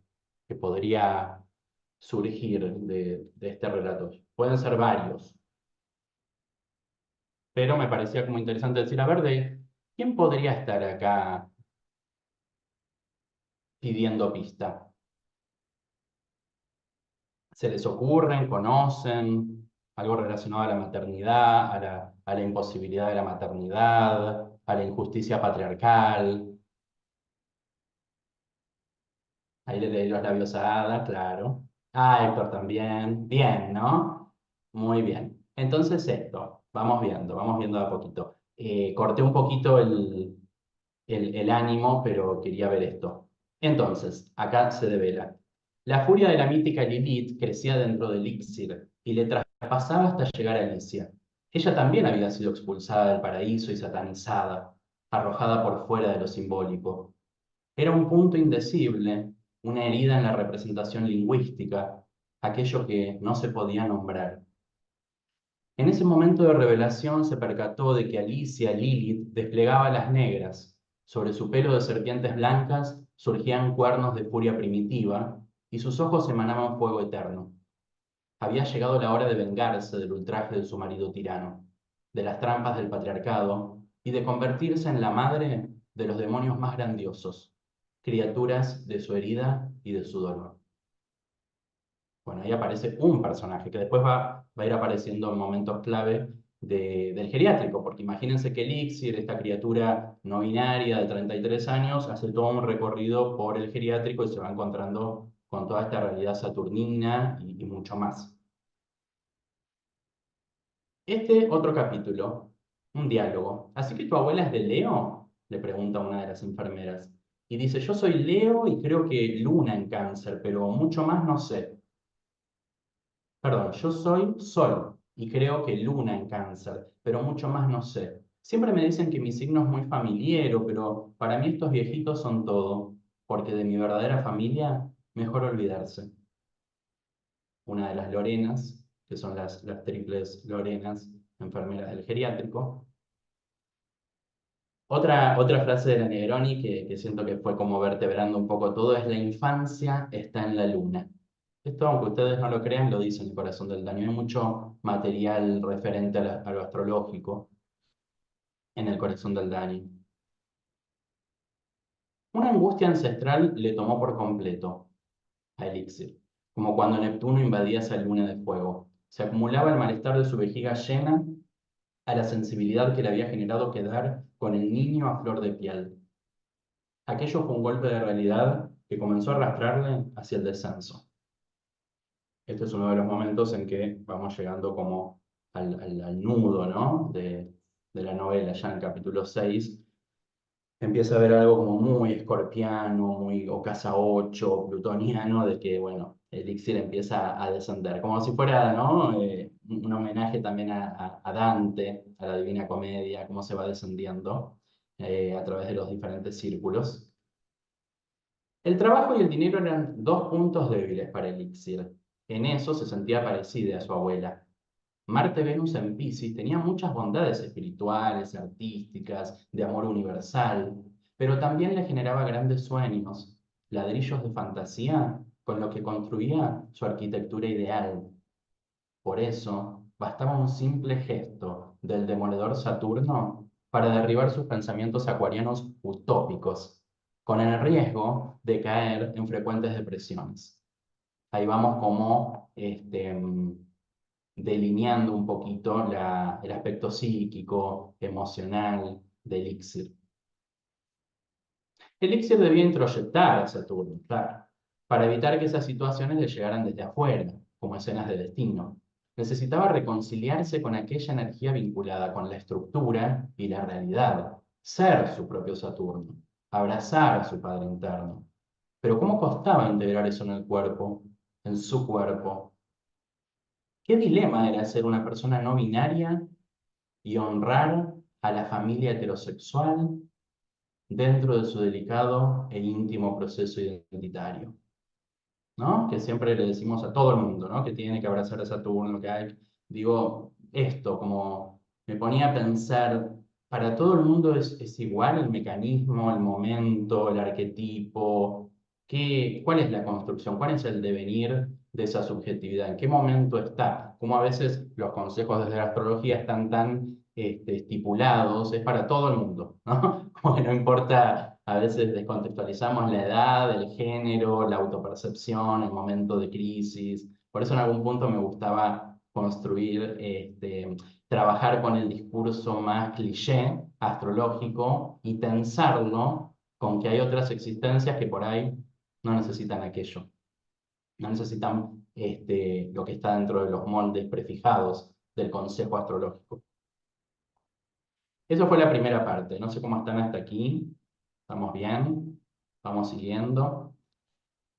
que podría surgir de este relato? Pueden ser varios, pero me parecía como interesante decir, a ver, de quién podría estar acá pidiendo pista. ¿Se les ocurren, conocen algo relacionado a la maternidad, a la imposibilidad de la maternidad, a la injusticia patriarcal? Ahí le leí los labios a Ada, claro. Ah, Héctor también. Bien, ¿no? Muy bien. Entonces esto, vamos viendo de a poquito. Corté un poquito el ánimo, pero quería ver esto. Entonces, acá se devela. La furia de la mítica Lilith crecía dentro de Elixir y le traspasaba hasta llegar a Alicia. Ella también había sido expulsada del paraíso y satanizada, arrojada por fuera de lo simbólico. Era un punto indecible, una herida en la representación lingüística, aquello que no se podía nombrar. En ese momento de revelación se percató de que Alicia Lilith desplegaba las negras. Sobre su pelo de serpientes blancas surgían cuernos de furia primitiva y sus ojos emanaban fuego eterno. Había llegado la hora de vengarse del ultraje de su marido tirano, de las trampas del patriarcado y de convertirse en la madre de los demonios más grandiosos, criaturas de su herida y de su dolor. Bueno, ahí aparece un personaje que después va a ir apareciendo en momentos clave del geriátrico, porque imagínense que Elixir, esta criatura no binaria de 33 años, hace todo un recorrido por el geriátrico y se va encontrando con toda esta realidad saturnina y mucho más. Este otro capítulo, un diálogo. ¿Así que tu abuela es de Leo? Le pregunta una de las enfermeras. Y dice, yo soy Leo y creo que Luna en Cáncer, pero mucho más no sé. Perdón, yo soy Sol y creo que Luna en Cáncer, pero mucho más no sé. Siempre me dicen que mi signo es muy familiero, pero para mí estos viejitos son todo, porque de mi verdadera familia mejor olvidarse. Una de las Lorenas, que son las triples Lorenas, enfermeras del geriátrico, Otra frase de la Negroni que siento que fue como vertebrando un poco todo es: la infancia está en la luna. Esto, aunque ustedes no lo crean, lo dice en el corazón del daño. Hay mucho material referente a lo astrológico en el corazón del daño. Una angustia ancestral le tomó por completo a Elixir, como cuando Neptuno invadía esa luna de fuego. Se acumulaba el malestar de su vejiga llena a la sensibilidad que le había generado quedar con el niño a flor de piel. Aquello fue un golpe de realidad que comenzó a arrastrarle hacia el descenso. Este es uno de los momentos en que vamos llegando como al nudo, ¿no? de la novela, ya en el capítulo 6. Empieza a haber algo como muy escorpiano, muy o casa 8 plutoniano, de que, bueno, Elixir empieza a descender, como si fuera, ¿no? Un homenaje también a Dante, a la Divina Comedia, cómo se va descendiendo a través de los diferentes círculos. El trabajo y el dinero eran dos puntos débiles para Elixir. En eso se sentía parecida a su abuela. Marte-Venus en Piscis tenía muchas bondades espirituales, artísticas, de amor universal, pero también le generaba grandes sueños, ladrillos de fantasía con lo que construía su arquitectura ideal. Por eso, bastaba un simple gesto del demoledor Saturno para derribar sus pensamientos acuarianos utópicos, con el riesgo de caer en frecuentes depresiones. Ahí vamos como delineando un poquito el aspecto psíquico, emocional de Elixir. Elixir debía introyectar a Saturno, claro, para evitar que esas situaciones le llegaran desde afuera, como escenas de destino. Necesitaba reconciliarse con aquella energía vinculada con la estructura y la realidad, ser su propio Saturno, abrazar a su padre interno. Pero ¿cómo costaba integrar eso en el cuerpo, en su cuerpo? ¿Qué dilema era ser una persona no binaria y honrar a la familia heterosexual dentro de su delicado e íntimo proceso identitario? ¿No? Que siempre le decimos a todo el mundo, ¿no? Que tiene que abrazar a Saturno, que hay, digo, esto, como me ponía a pensar, para todo el mundo es igual el mecanismo, el momento, el arquetipo, ¿cuál es la construcción? ¿Cuál es el devenir de esa subjetividad? ¿En qué momento está? Como a veces los consejos desde la astrología están tan estipulados, es para todo el mundo, ¿no? Como que no importa, a veces descontextualizamos la edad, el género, la autopercepción, el momento de crisis. Por eso en algún punto me gustaba construir, trabajar con el discurso más cliché astrológico y tensarlo con que hay otras existencias que por ahí no necesitan aquello, no necesitan lo que está dentro de los moldes prefijados del consejo astrológico. Eso fue la primera parte. No sé cómo están hasta aquí. ¿Estamos bien? ¿Vamos siguiendo?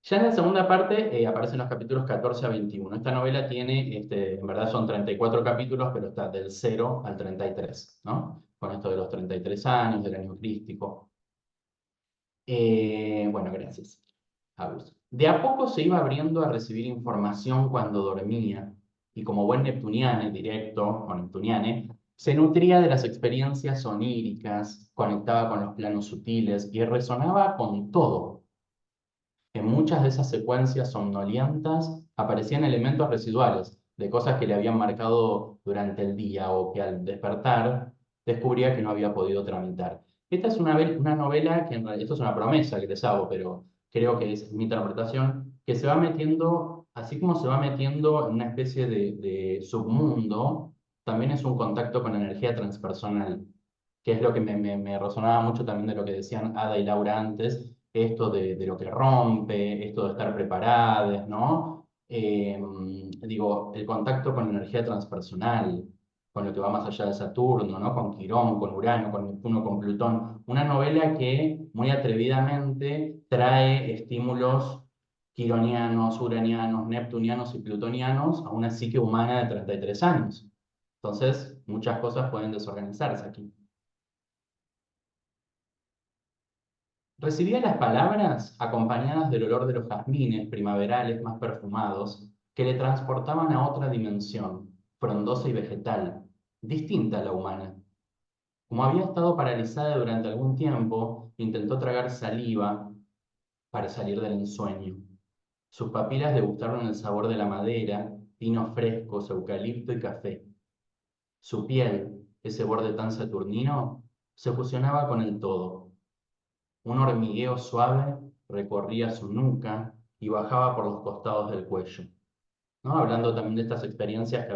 Ya en la segunda parte aparecen los capítulos 14 a 21. Esta novela tiene, en verdad son 34 capítulos, pero está del 0 al 33, ¿no? Con esto de los 33 años, del año crístico. Bueno, gracias. Agus. De a poco se iba abriendo a recibir información cuando dormía, y como buen neptuniane, directo o neptuniane, se nutría de las experiencias oníricas, conectaba con los planos sutiles y resonaba con todo. En muchas de esas secuencias somnolientas aparecían elementos residuales de cosas que le habían marcado durante el día o que al despertar descubría que no había podido tramitar. Esta es una novela que en realidad, esto es una promesa que les hago, pero creo que es mi interpretación, que se va metiendo, así como se va metiendo en una especie de submundo, también es un contacto con la energía transpersonal, que es lo que me resonaba mucho también de lo que decían Ada y Laura antes, esto de lo que rompe, esto de estar preparados, ¿no? Digo, el contacto con la energía transpersonal, con lo que va más allá de Saturno, ¿no? Con Quirón, con Urano, con Neptuno, con Plutón. Una novela que muy atrevidamente trae estímulos quironianos, uranianos, neptunianos y plutonianos a una psique humana de 33 años. Entonces, muchas cosas pueden desorganizarse aquí. Recibía las palabras acompañadas del olor de los jazmines primaverales más perfumados que le transportaban a otra dimensión, frondosa y vegetal, distinta a la humana. Como había estado paralizada durante algún tiempo, intentó tragar saliva para salir del ensueño. Sus papilas degustaron el sabor de la madera, pinos frescos, eucalipto y café. Su piel, ese borde tan saturnino, se fusionaba con el todo. Un hormigueo suave recorría su nuca y bajaba por los costados del cuello. ¿No? Hablando también de estas experiencias que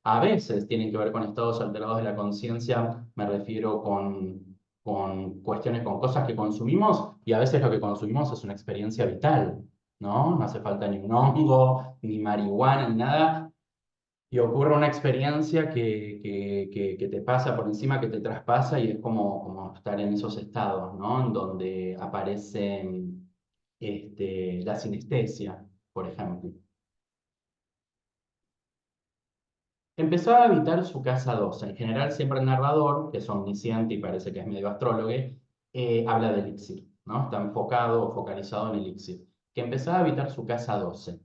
a veces tienen que ver con estados alterados de la conciencia, me refiero con cuestiones, con cosas que consumimos, y a veces lo que consumimos es una experiencia vital, ¿no? No hace falta ni un hongo, ni marihuana, ni nada, y ocurre una experiencia que te pasa por encima, que te traspasa, y es como estar en esos estados, ¿no? En donde aparece la sinestesia, por ejemplo. Empezó a habitar su casa 12. En general, siempre el narrador, que es omnisciente y parece que es medio astrólogo, habla de Elixir, ¿no? Está enfocado o focalizado en Elixir. Que empezaba a habitar su casa 12.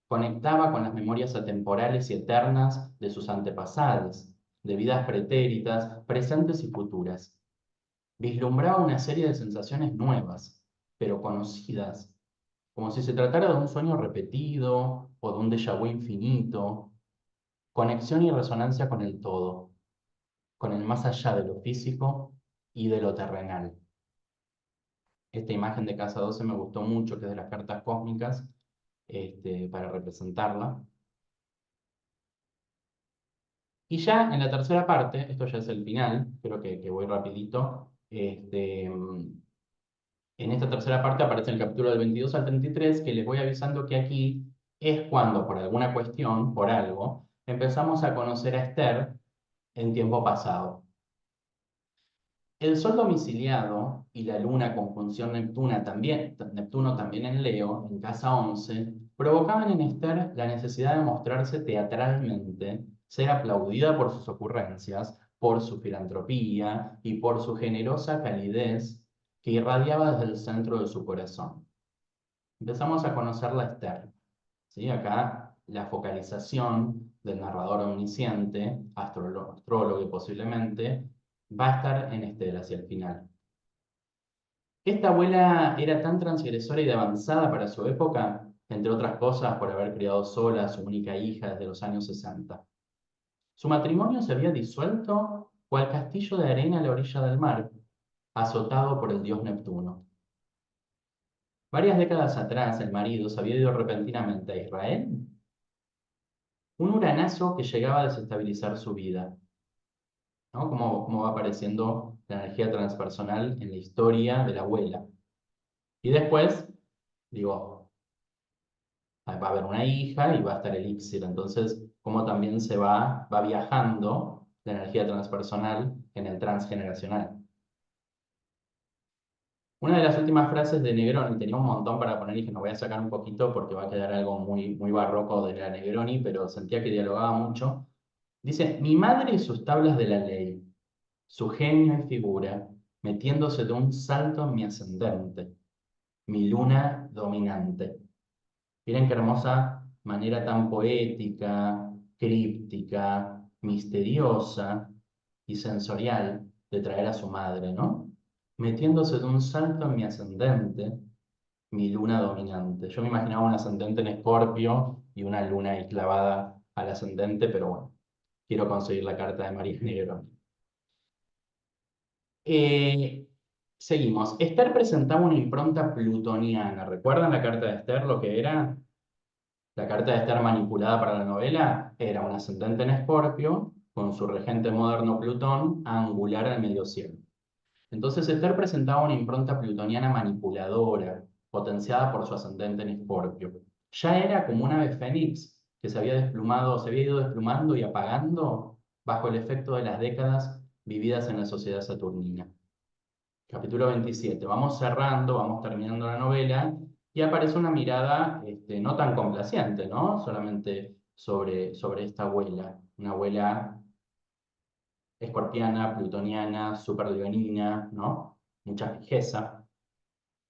Conectaba con las memorias atemporales y eternas de sus antepasados, de vidas pretéritas, presentes y futuras. Vislumbraba una serie de sensaciones nuevas, pero conocidas, como si se tratara de un sueño repetido o de un déjà vu infinito. Conexión y resonancia con el todo, con el más allá de lo físico y de lo terrenal. Esta imagen de casa 12 me gustó mucho, que es de las cartas cósmicas, para representarla. Y ya en la tercera parte, esto ya es el final, creo que voy rapidito, en esta tercera parte aparece el capítulo del 22 al 33, que les voy avisando que aquí es cuando, por alguna cuestión, por algo, empezamos a conocer a Esther en tiempo pasado. El Sol domiciliado y la Luna conjunción Neptuno también en Leo, en casa 11, provocaban en Esther la necesidad de mostrarse teatralmente, ser aplaudida por sus ocurrencias, por su filantropía y por su generosa calidez que irradiaba desde el centro de su corazón. Empezamos a conocer la Esther. ¿Sí? Acá la focalización del narrador omnisciente, astrólogo posiblemente, va a estar en Esther hacia el final. Esta abuela era tan transgresora y de avanzada para su época, entre otras cosas por haber criado sola a su única hija desde los años 60. Su matrimonio se había disuelto cual castillo de arena a la orilla del mar, azotado por el dios Neptuno. Varias décadas atrás, el marido se había ido repentinamente a Israel, un uranazo que llegaba a desestabilizar su vida, ¿no? Cómo va apareciendo la energía transpersonal en la historia de la abuela. Y después, digo, va a haber una hija y va a estar el elixir. Entonces, cómo también va viajando la energía transpersonal en el transgeneracional. Una de las últimas frases de Negroni, tenía un montón para poner y dije, no voy a sacar un poquito porque va a quedar algo muy, muy barroco de la Negroni, pero sentía que dialogaba mucho. Dice, mi madre y sus tablas de la ley, su genio y figura, metiéndose de un salto en mi ascendente, mi luna dominante. Miren qué hermosa manera tan poética, críptica, misteriosa y sensorial de traer a su madre, ¿no? Metiéndose de un salto en mi ascendente, mi luna dominante. Yo me imaginaba un ascendente en Escorpio y una luna ahí clavada al ascendente, pero bueno, quiero conseguir la carta de María Negro. Eh, Seguimos. Esther presentaba una impronta plutoniana. ¿Recuerdan la carta de Esther, lo que era? La carta de Esther manipulada para la novela era un ascendente en Escorpio, con su regente moderno Plutón angular al medio cielo. Entonces Esther presentaba una impronta plutoniana manipuladora, potenciada por su ascendente en Escorpio. Ya era como un ave fénix que se había desplumado, se había ido desplumando y apagando bajo el efecto de las décadas vividas en la sociedad saturnina. Capítulo 27. Vamos cerrando, vamos terminando la novela y aparece una mirada no tan complaciente, ¿no? Solamente sobre esta abuela, una abuela escorpiana, plutoniana, superleonina, ¿no? Mucha fijeza.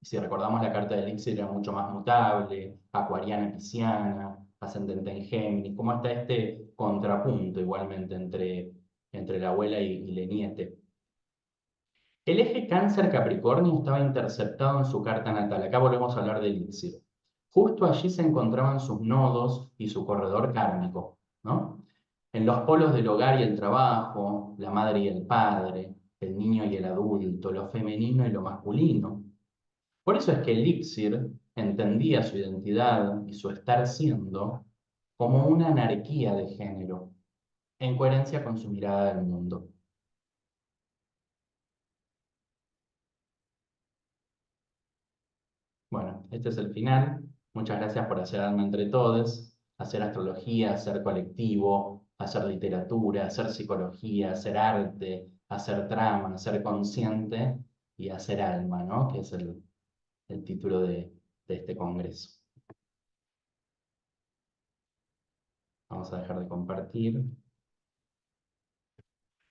Si recordamos la carta de Elixir era mucho más mutable, acuariana, pisciana, ascendente en Géminis. ¿Cómo está este contrapunto igualmente entre la abuela y Leniete? El eje Cáncer-Capricornio estaba interceptado en su carta natal. Acá volvemos a hablar del elixir. Justo allí se encontraban sus nodos y su corredor kármico, ¿no? En los polos del hogar y el trabajo, la madre y el padre, el niño y el adulto, lo femenino y lo masculino. Por eso es que el elixir entendía su identidad y su estar siendo como una anarquía de género, en coherencia con su mirada del mundo. Bueno, este es el final. Muchas gracias por hacer alma entre todos, hacer astrología, hacer colectivo, hacer literatura, hacer psicología, hacer arte, hacer trama, hacer consciente y hacer alma, ¿no? Que es el título de este congreso. Vamos a dejar de compartir.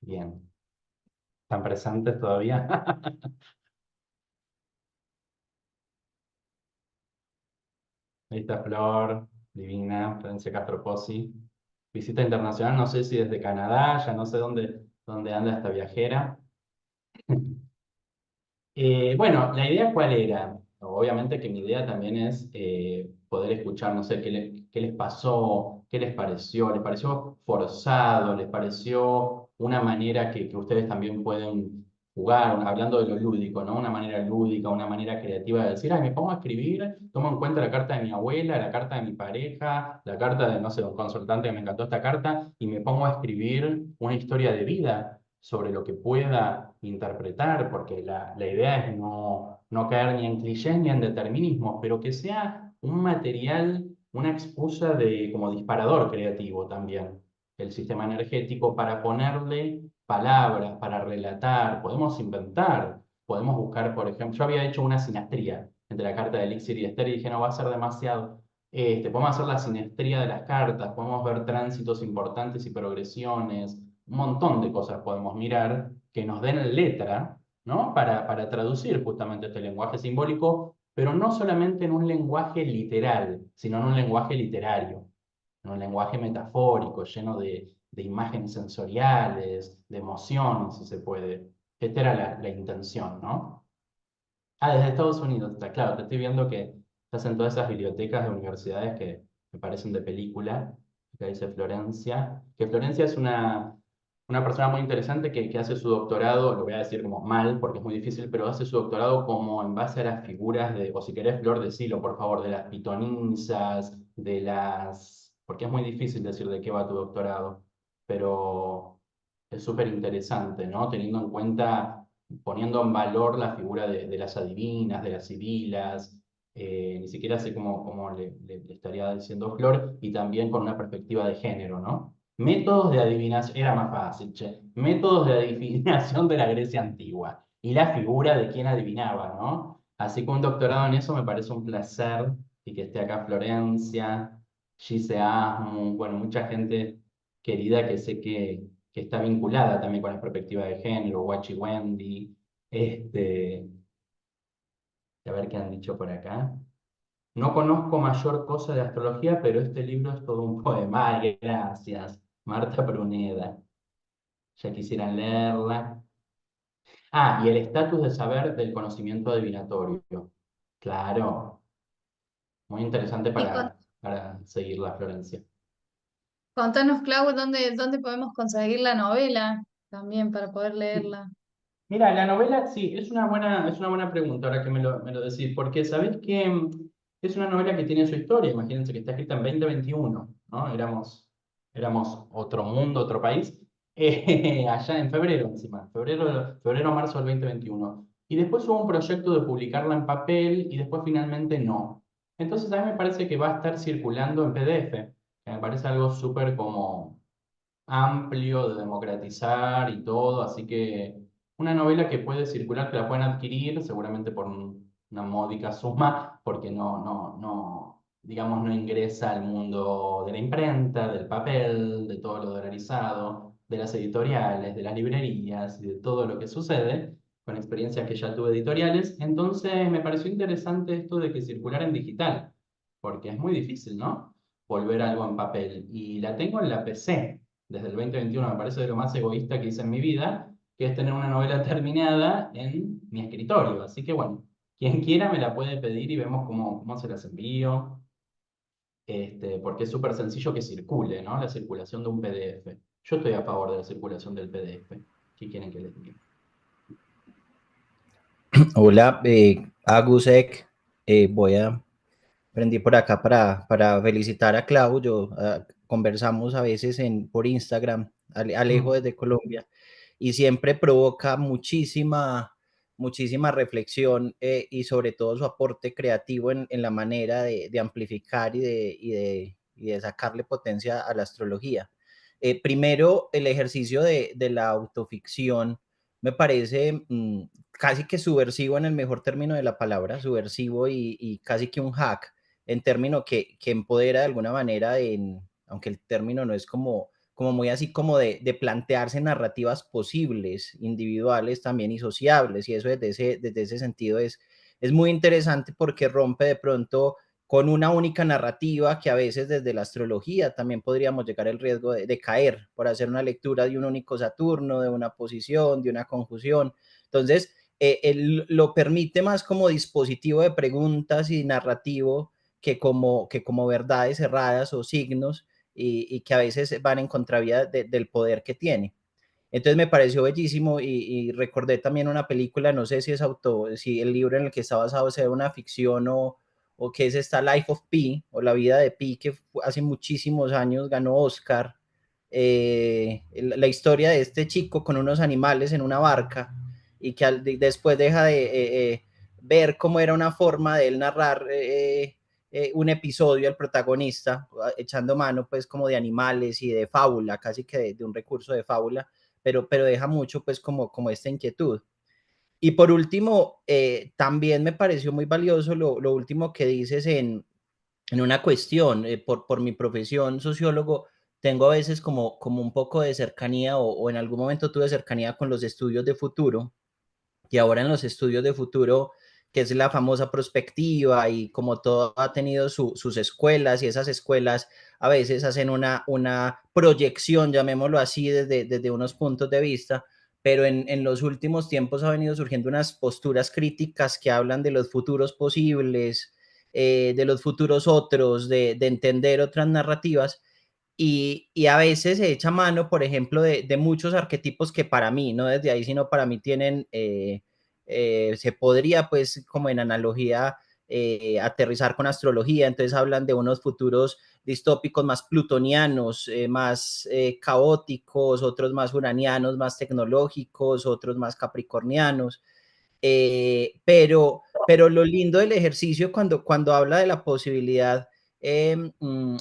Bien. ¿Están presentes todavía? Ahí está Flor, divina, Florencia Castro Pozzi. Visita internacional, no sé si desde Canadá, ya no sé dónde anda esta viajera. Bueno, la idea cuál era. Obviamente que mi idea también es poder escuchar, no sé, qué les pasó, qué les pareció forzado, les pareció una manera que ustedes también pueden jugar, hablando de lo lúdico, ¿no? Una manera lúdica, una manera creativa de decir, ay, me pongo a escribir, tomo en cuenta la carta de mi abuela, la carta de mi pareja, la carta de, no sé, un consultante que me encantó esta carta, y me pongo a escribir una historia de vida sobre lo que pueda interpretar, porque la idea es no caer ni en clichés ni en determinismos, pero que sea un material, una excusa de, como disparador creativo también, el sistema energético para ponerle palabras, para relatar, podemos inventar, podemos buscar, por ejemplo, yo había hecho una sinastría entre la carta de Elixir y Esther y dije, no va a ser demasiado. Podemos hacer la sinastría de las cartas, podemos ver tránsitos importantes y progresiones, un montón de cosas podemos mirar que nos den letra, ¿no? Para traducir justamente este lenguaje simbólico, pero no solamente en un lenguaje literal, sino en un lenguaje literario, en un lenguaje metafórico, lleno de imágenes sensoriales, de emociones, si se puede. Esta era la intención, ¿no? Ah, desde Estados Unidos, está claro, te estoy viendo que estás en todas esas bibliotecas de universidades que me parecen de película. Acá dice Florencia, que Florencia es una persona muy interesante que hace su doctorado, lo voy a decir como mal porque es muy difícil, pero hace su doctorado como en base a las figuras de, o si querés, Flor, decilo, por favor, de las pitonisas, porque es muy difícil decir de qué va tu doctorado, pero es súper interesante, ¿no? Teniendo en cuenta poniendo en valor la figura de las adivinas, de las sibilas, ni siquiera sé cómo le estaría diciendo Flor, y también con una perspectiva de género, ¿no? Métodos de adivinación, era más fácil, che. Métodos de adivinación de la Grecia antigua, y la figura de quién adivinaba, ¿no? Así que un doctorado en eso me parece un placer, y que esté acá Florencia, Gise Asmus, bueno, mucha gente querida que sé que está vinculada también con la perspectiva de género, Guachi Wendy, a ver qué han dicho por acá. No conozco mayor cosa de astrología, pero este libro es todo un poema. Ay, gracias, Marta Pruneda. Ya quisieran leerla. Ah, y el estatus de saber del conocimiento adivinatorio. Claro, muy interesante Y para seguirla, Florencia. contanos, Clau, ¿dónde podemos conseguir la novela también para poder leerla? Mira, la novela, sí, es una buena pregunta ahora que me lo decís, porque sabés que es una novela que tiene su historia, imagínense que está escrita en 2021, ¿no? Éramos otro mundo, otro país, allá en febrero encima, marzo del 2021. Y después hubo un proyecto de publicarla en papel y después finalmente no. Entonces a mí me parece que va a estar circulando en PDF, que me parece algo súper como amplio de democratizar y todo, así que una novela que puede circular, que la pueden adquirir seguramente por una módica suma, porque digamos, no ingresa al mundo de la imprenta, del papel, de todo lo dolarizado, de las editoriales, de las librerías y de todo lo que sucede, con experiencias que ya tuve editoriales. Entonces me pareció interesante esto de que circulara en digital, porque es muy difícil, ¿no? Volver a algo en papel. Y la tengo en la PC desde el 2021, me parece de lo más egoísta que hice en mi vida, que es tener una novela terminada en mi escritorio. Así que bueno, quien quiera me la puede pedir y vemos cómo se las envío, porque es súper sencillo que circule, ¿no? La circulación de un PDF. Yo estoy a favor de la circulación del PDF. ¿Qué quieren que les diga? Hola, Agusek, voy a prendí por acá para felicitar a Clau. Conversamos a veces por Instagram, Alejo Mm. desde Colombia, y siempre provoca muchísima reflexión, y sobre todo su aporte creativo en la manera de amplificar y de sacarle potencia a la astrología. Primero, el ejercicio de la autoficción me parece casi que subversivo en el mejor término de la palabra, subversivo y casi que un hack en término que empodera de alguna manera, aunque el término no es como muy así como de plantearse narrativas posibles, individuales también y sociables, y eso desde ese sentido es muy interesante porque rompe de pronto con una única narrativa que a veces desde la astrología también podríamos llegar al riesgo de caer por hacer una lectura de un único Saturno, de una posición, de una conjunción. Entonces, él lo permite más como dispositivo de preguntas y narrativo que como verdades cerradas o signos, y que a veces van en contravía del poder que tiene. Entonces me pareció bellísimo y recordé también una película, no sé si el libro en el que está basado sea una ficción o que es esta Life of Pi o La vida de Pi, que hace muchísimos años ganó Oscar. La historia de este chico con unos animales en una barca y que después deja de ver cómo era una forma de él narrar un episodio al protagonista, echando mano pues como de animales y de fábula, casi que de un recurso de fábula, pero deja mucho pues como esta inquietud. Y por último, también me pareció muy valioso lo último que dices en una cuestión. Por mi profesión sociólogo, tengo a veces como un poco de cercanía o en algún momento tuve cercanía con los estudios de futuro, y ahora en los estudios de futuro, que es la famosa prospectiva, y como todo ha tenido sus escuelas, y esas escuelas a veces hacen una proyección, llamémoslo así, desde unos puntos de vista, pero en los últimos tiempos ha venido surgiendo unas posturas críticas que hablan de los futuros posibles, de los futuros otros, de entender otras narrativas, y a veces se echa mano, por ejemplo, de muchos arquetipos que para mí, no desde ahí, sino para mí tienen, se podría pues como en analogía aterrizar con astrología. Entonces hablan de unos futuros distópicos más plutonianos, más caóticos, otros más uranianos, más tecnológicos, otros más capricornianos. Pero lo lindo del ejercicio cuando habla de la posibilidad,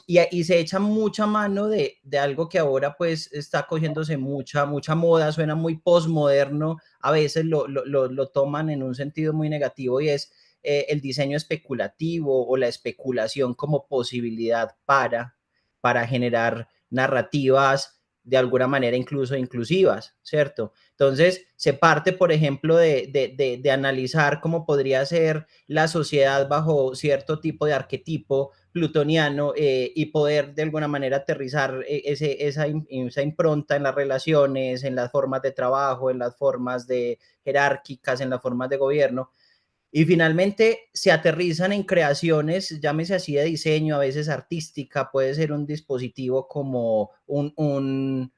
y se echa mucha mano de algo que ahora pues está cogiéndose mucha moda, suena muy postmoderno, a veces lo toman en un sentido muy negativo, y es el diseño especulativo o la especulación como posibilidad para generar narrativas de alguna manera incluso inclusivas, ¿cierto? Entonces, se parte, por ejemplo, de analizar cómo podría ser la sociedad bajo cierto tipo de arquetipo plutoniano, y poder de alguna manera aterrizar esa impronta en las relaciones, en las formas de trabajo, en las formas de jerárquicas, en las formas de gobierno, y finalmente se aterrizan en creaciones, llámese así, de diseño, a veces artística. Puede ser un dispositivo como un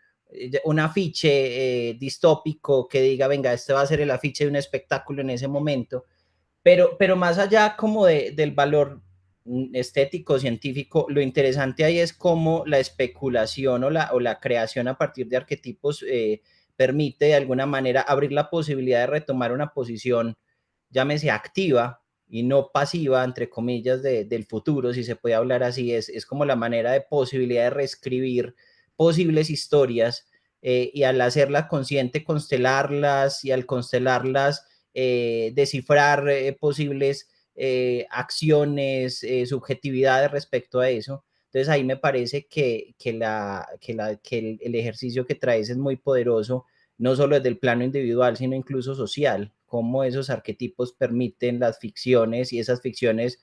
afiche distópico que diga, venga, este va a ser el afiche de un espectáculo en ese momento, pero más allá como del valor estético, científico, lo interesante ahí es cómo la especulación o la creación a partir de arquetipos permite de alguna manera abrir la posibilidad de retomar una posición, llámese activa y no pasiva, entre comillas, del futuro, si se puede hablar así. Es como la manera de posibilidad de reescribir posibles historias, y al hacerlas consciente, constelarlas, y al constelarlas, descifrar posibles acciones, subjetividades respecto a eso. Entonces ahí me parece que el ejercicio que traes es muy poderoso, no solo desde el plano individual, sino incluso social, cómo esos arquetipos permiten las ficciones, y esas ficciones,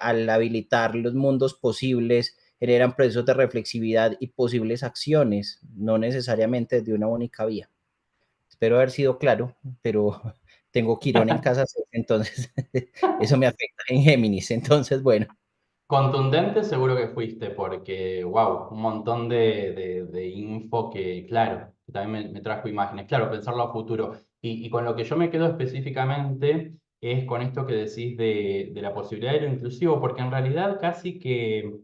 al habilitar los mundos posibles, generan procesos de reflexividad y posibles acciones, no necesariamente de una única vía. Espero haber sido claro, pero tengo Quirón en casa, entonces eso me afecta en Géminis. Entonces, bueno, Contundente seguro que fuiste, porque, wow, un montón de info que, claro, que también me trajo imágenes. Claro, pensarlo a futuro. Y con lo que yo me quedo específicamente es con esto que decís de la posibilidad de lo inclusivo, porque en realidad casi que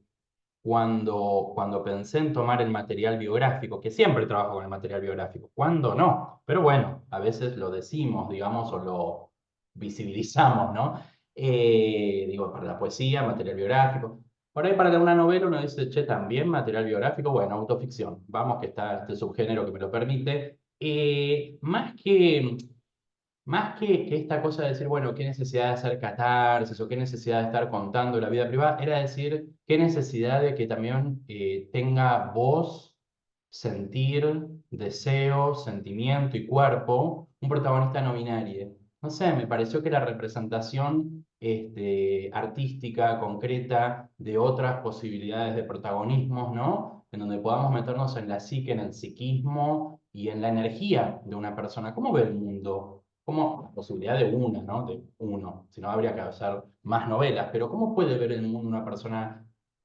cuando pensé en tomar el material biográfico, que siempre trabajo con el material biográfico, cuando no, pero bueno, a veces lo decimos, digamos, o lo visibilizamos, ¿no? Digo, para la poesía, material biográfico. Por ahí para una novela uno dice, che, también material biográfico, bueno, autoficción, vamos que está este subgénero que me lo permite. Más que esta cosa de decir, bueno, qué necesidad de hacer catarsis o qué necesidad de estar contando la vida privada, era decir, qué necesidad de que también tenga voz, sentir, deseo, sentimiento y cuerpo un protagonista no binario. No sé, me pareció que la representación artística, concreta, de otras posibilidades de protagonismos, ¿no? En donde podamos meternos en la psique, en el psiquismo y en la energía de una persona. ¿Cómo ve el mundo? ¿Cómo, la posibilidad de una, ¿no? De uno, si no habría que hacer más novelas, pero ¿cómo puede ver el mundo una persona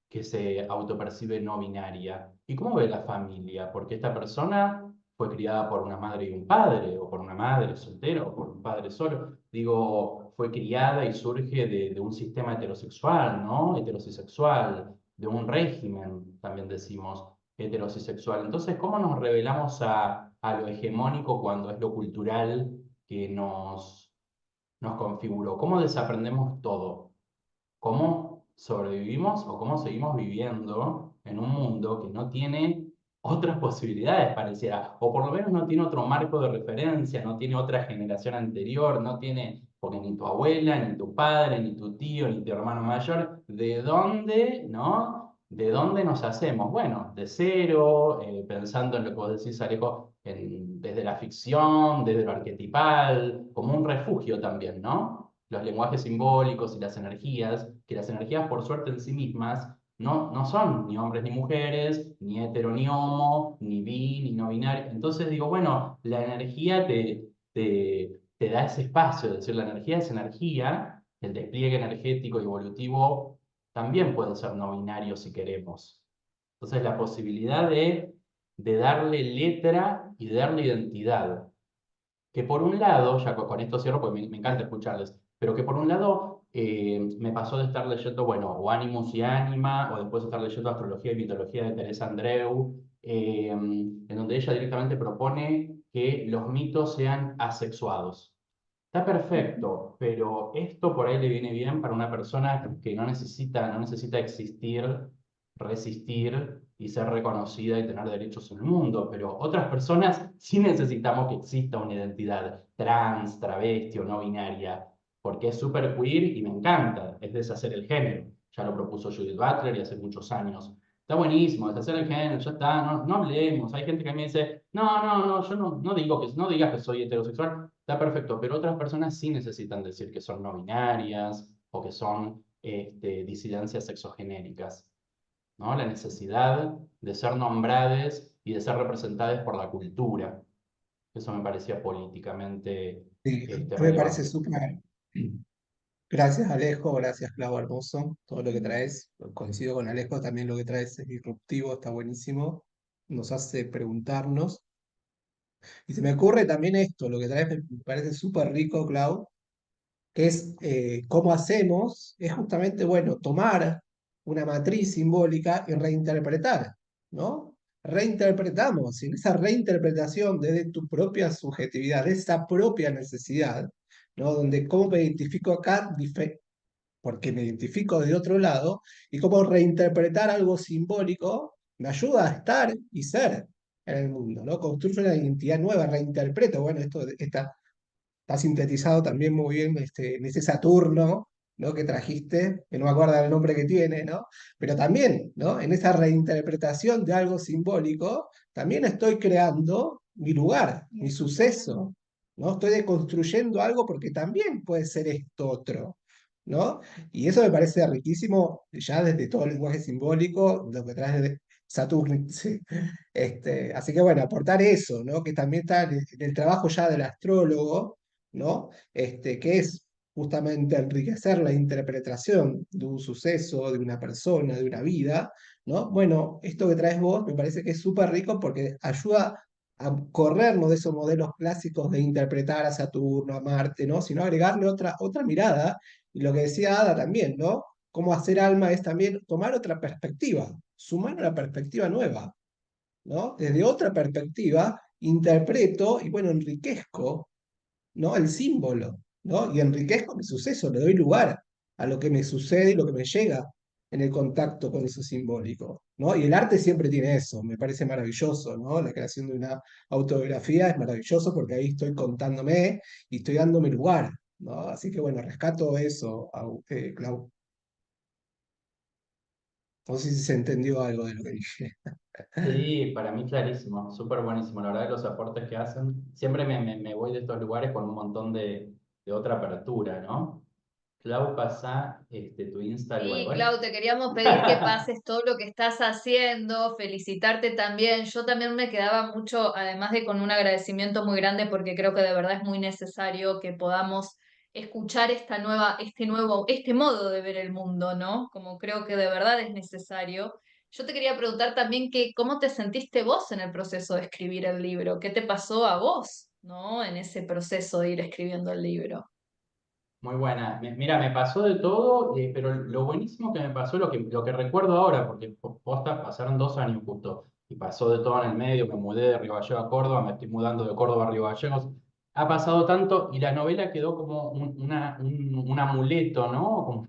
que se autopercibe no binaria? ¿Y cómo ve la familia? Porque esta persona fue criada por una madre y un padre, o por una madre soltera, o por un padre solo. Digo, fue criada y surge de un sistema heterosexual, ¿no? Heterosexual, de un régimen, también decimos, heterosexual. Entonces, ¿cómo nos revelamos a lo hegemónico cuando es lo cultural que nos configuró? ¿Cómo desaprendemos todo? ¿Cómo sobrevivimos o cómo seguimos viviendo en un mundo que no tiene otras posibilidades, pareciera? O por lo menos no tiene otro marco de referencia, no tiene otra generación anterior, no tiene, porque ni tu abuela, ni tu padre, ni tu tío, ni tu hermano mayor, ¿de dónde, no? ¿De dónde nos hacemos? Bueno, de cero, pensando en lo que vos decís, Alejo, desde la ficción, desde lo arquetipal, como un refugio también, ¿no? Los lenguajes simbólicos y las energías, que las energías por suerte en sí mismas no son ni hombres ni mujeres, ni hetero ni homo, ni bi ni no binario. Entonces digo, bueno, la energía te da ese espacio, es decir, la energía es energía, el despliegue energético y evolutivo también puede ser no binario si queremos. Entonces la posibilidad de darle letra y de darle identidad que por un lado, ya con esto cierro porque me encanta escucharles, pero que por un lado me pasó de estar leyendo, bueno, o Animus y Anima, o después estar leyendo Astrología y Mitología de Teresa Andreu, en donde ella directamente propone que los mitos sean asexuados. Está perfecto, pero esto por ahí le viene bien para una persona que no necesita existir, resistir y ser reconocida y tener derechos en el mundo, pero otras personas sí necesitamos que exista una identidad trans, travesti o no binaria, porque es súper queer y me encanta, es deshacer el género. Ya lo propuso Judith Butler y hace muchos años. Está buenísimo, deshacer el género, ya está, no hablemos. Hay gente que me dice, no, yo no digo no digas que soy heterosexual. Está perfecto, pero otras personas sí necesitan decir que son no binarias o que son disidencias sexogenéricas, ¿no? La necesidad de ser nombrades y de ser representadas por la cultura. Eso me parecía políticamente Sí, a mí me parece relevante. súper. Gracias, Alejo, gracias, Clau Hermoso, todo lo que traes. Coincido con Alejo, también lo que traes es disruptivo, está buenísimo, nos hace preguntarnos. Y se me ocurre también esto, lo que traes me parece súper rico, Clau, que es cómo hacemos, es justamente, bueno, tomar una matriz simbólica y reinterpretar, ¿no? Reinterpretamos, y en esa reinterpretación desde tu propia subjetividad, de esa propia necesidad, ¿no? Donde cómo me identifico acá, porque me identifico de otro lado, y cómo reinterpretar algo simbólico me ayuda a estar y ser en el mundo, ¿no? Construyo una identidad nueva, reinterpreto, bueno, está sintetizado también muy bien en ese Saturno, ¿no? Que trajiste, que no me acuerdo el nombre que tiene, ¿no? Pero también, ¿no? En esa reinterpretación de algo simbólico, también estoy creando mi lugar, mi suceso, ¿no? Estoy deconstruyendo algo porque también puede ser esto otro, ¿no? Y eso me parece riquísimo ya desde todo el lenguaje simbólico, lo que traes Saturni, sí. Así que bueno, aportar eso, ¿no? Que también está en el trabajo ya del astrólogo, ¿no? Que es justamente enriquecer la interpretación de un suceso, de una persona, de una vida, ¿no? Bueno, esto que traes vos me parece que es súper rico porque ayuda a corrernos de esos modelos clásicos de interpretar a Saturno, a Marte, ¿no? Sino agregarle otra mirada, y lo que decía Ada también, ¿no? Cómo hacer alma es también tomar otra perspectiva, sumar una perspectiva nueva, ¿no? Desde otra perspectiva interpreto y bueno, enriquezco, ¿no? El símbolo, ¿no? Y enriquezco mi suceso, le doy lugar a lo que me sucede y lo que me llega en el contacto con eso simbólico, ¿no? Y el arte siempre tiene eso, me parece maravilloso, ¿no? La creación de una autobiografía es maravilloso porque ahí estoy contándome y estoy dándome lugar, ¿no? Así que bueno, rescato eso, Clau. No sé si se entendió algo de lo que dije. Sí, para mí clarísimo, súper buenísimo. La verdad que los aportes que hacen, siempre me voy de estos lugares con un montón de otra apertura, ¿no? Clau, pasa tu Insta Sí, luego, ¿eh? Clau, te queríamos pedir que pases todo lo que estás haciendo, felicitarte también. Yo también me quedaba mucho, además de con un agradecimiento muy grande, porque creo que de verdad es muy necesario que podamos escuchar este modo de ver el mundo, ¿no? Como creo que de verdad es necesario. Yo te quería preguntar también que cómo te sentiste vos en el proceso de escribir el libro, qué te pasó a vos, ¿no? En ese proceso de ir escribiendo el libro. Muy buena. Mira, me pasó de todo, pero lo buenísimo que me pasó, lo que recuerdo ahora, porque posta pasaron 2 años justo, y pasó de todo en el medio, me mudé de Río Gallegos a Córdoba, me estoy mudando de Córdoba a Río Gallegos, ha pasado tanto, y la novela quedó como un amuleto, ¿no? Como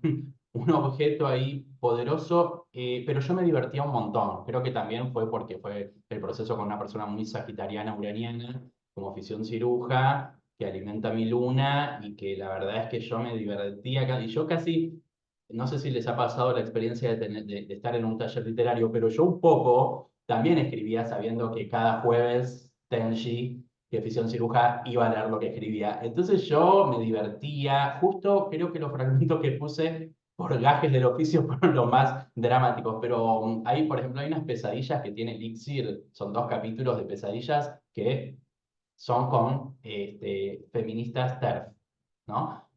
un objeto ahí poderoso, pero yo me divertía un montón. Creo que también fue porque fue el proceso con una persona muy sagitariana, uraniana, como fisión ciruja que alimenta mi luna y que la verdad es que yo me divertía y yo casi, no sé si les ha pasado la experiencia de estar en un taller literario, pero yo un poco también escribía sabiendo que cada jueves Tenji, que Fisión Ciruja, iba a leer lo que escribía. Entonces yo me divertía, justo creo que los fragmentos que puse por gajes del oficio fueron los más dramáticos, pero ahí, por ejemplo, hay unas pesadillas que tiene Elixir, son 2 capítulos de pesadillas que son con feministas TERF, ¿no?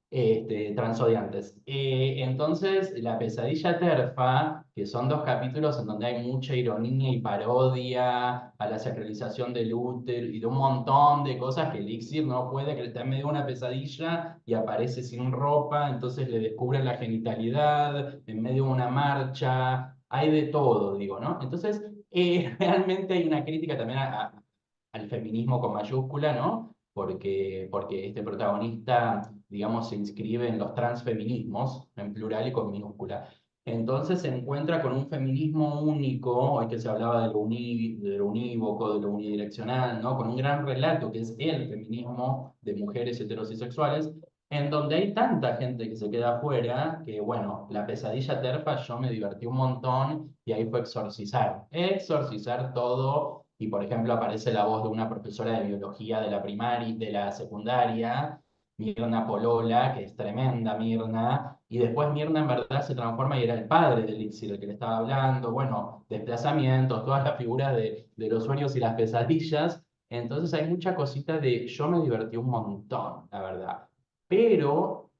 Transodiantes. Entonces, la pesadilla terfa, que son 2 capítulos en donde hay mucha ironía y parodia a la sacralización del útero y de un montón de cosas que Elixir no puede, que está en medio de una pesadilla y aparece sin ropa, entonces le descubren la genitalidad en medio de una marcha, hay de todo, digo, ¿no? Entonces, realmente hay una crítica también al feminismo con mayúscula, ¿no? Porque este protagonista, digamos, se inscribe en los transfeminismos, en plural y con minúscula. Entonces se encuentra con un feminismo único, hoy que se hablaba de lo unívoco, de lo unidireccional, ¿no? Con un gran relato que es el feminismo de mujeres heterosexuales, en donde hay tanta gente que se queda afuera, que bueno, la pesadilla terfa yo me divertí un montón y ahí fue exorcizar todo y por ejemplo aparece la voz de una profesora de biología de la primaria, de la secundaria, Mirna Polola, que es tremenda Mirna, y después Mirna en verdad se transforma y era el padre de Elixir, el que le estaba hablando, bueno, desplazamientos, todas las figuras de los sueños y las pesadillas, entonces hay mucha cosita de yo me divertí un montón, la verdad, pero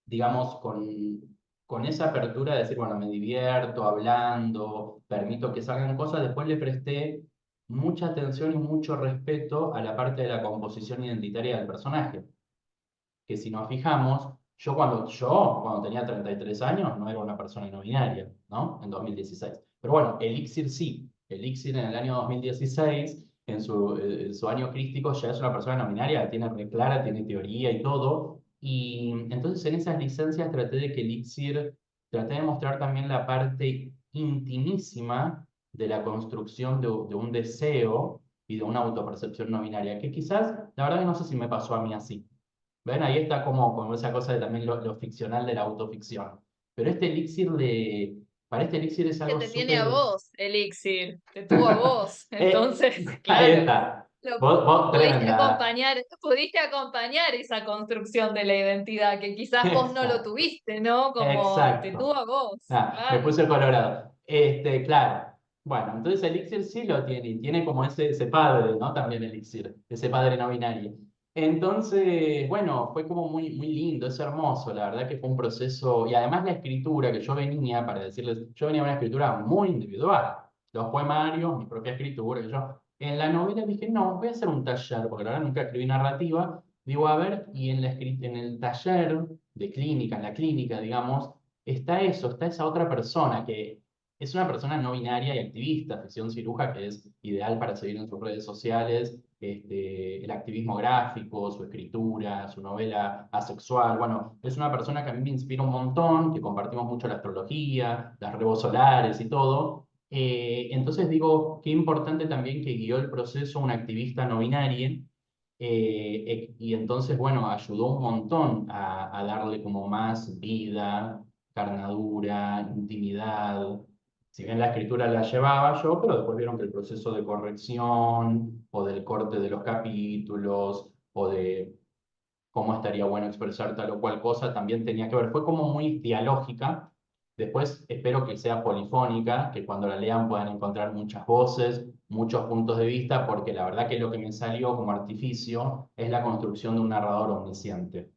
digamos, con esa apertura de decir, bueno, me divierto hablando, permito que salgan cosas, después le presté mucha atención y mucho respeto a la parte de la composición identitaria del personaje, que si nos fijamos, yo cuando tenía 33 años no era una persona no binaria, ¿no? En 2016. Pero bueno, Elixir sí. Elixir en el año 2016, en su año crístico, ya es una persona no binaria, tiene re clara, tiene teoría y todo. Y entonces en esas licencias traté de mostrar también la parte intimísima de la construcción de un deseo y de una autopercepción no binaria, que quizás, la verdad que no sé si me pasó a mí así. ¿Ven? Ahí está como esa cosa de también lo ficcional de la autoficción. Pero para este elixir es Que algo te tiene a súper... vos, Elixir, te tuvo a vos. Eh, Entonces, ahí claro. está. Tremenda. Pudiste acompañar esa construcción de la identidad, que quizás vos no lo Exacto. tuviste, ¿no? Como te tuvo Exacto. a vos, Me claro. puse colorado. Claro. Bueno, entonces Elixir sí lo tiene, y tiene como ese padre, ¿no? También Elixir, ese padre no binario. Entonces, bueno, fue como muy lindo, es hermoso, la verdad que fue un proceso, y además la escritura que yo venía, para decirles, yo venía de una escritura muy individual, los poemarios, mi propia escritura, que yo, en la novela dije, no, voy a hacer un taller, porque la verdad nunca escribí narrativa, digo, a ver, y en el taller de clínica, en la clínica, digamos, está eso, está esa otra persona que es una persona no binaria y activista, ficción ciruja, que es ideal para seguir en sus redes sociales, el activismo gráfico, su escritura, su novela asexual. Bueno, es una persona que a mí me inspira un montón, que compartimos mucho la astrología, las rebos solares y todo. Entonces digo, qué importante también que guió el proceso una activista no binaria, y entonces, bueno, ayudó un montón a darle como más vida, carnadura, intimidad. Si bien la escritura la llevaba yo, pero después vieron que el proceso de corrección o del corte de los capítulos o de cómo estaría bueno expresar tal o cual cosa también tenía que ver. Fue como muy dialógica. Después espero que sea polifónica, que cuando la lean puedan encontrar muchas voces, muchos puntos de vista, porque la verdad que lo que me salió como artificio es la construcción de un narrador omnisciente.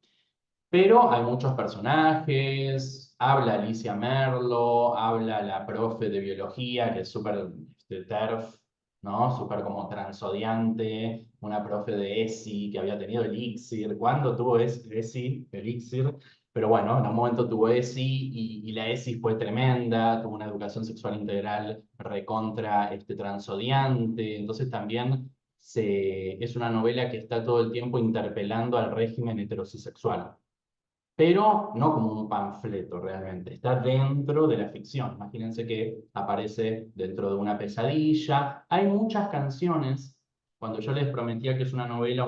Pero hay muchos personajes, habla Alicia Merlo, habla la profe de biología, que es súper TERF, ¿no? Súper como transodiante, una profe de ESI que había tenido Elixir. ¿Cuándo tuvo ESI, Elixir? Pero bueno, en un momento tuvo ESI y la ESI fue tremenda, tuvo una educación sexual integral recontra transodiante, entonces también es una novela que está todo el tiempo interpelando al régimen heterosexual, pero no como un panfleto realmente, está dentro de la ficción. Imagínense que aparece dentro de una pesadilla. Hay muchas canciones, cuando yo les prometía que es una novela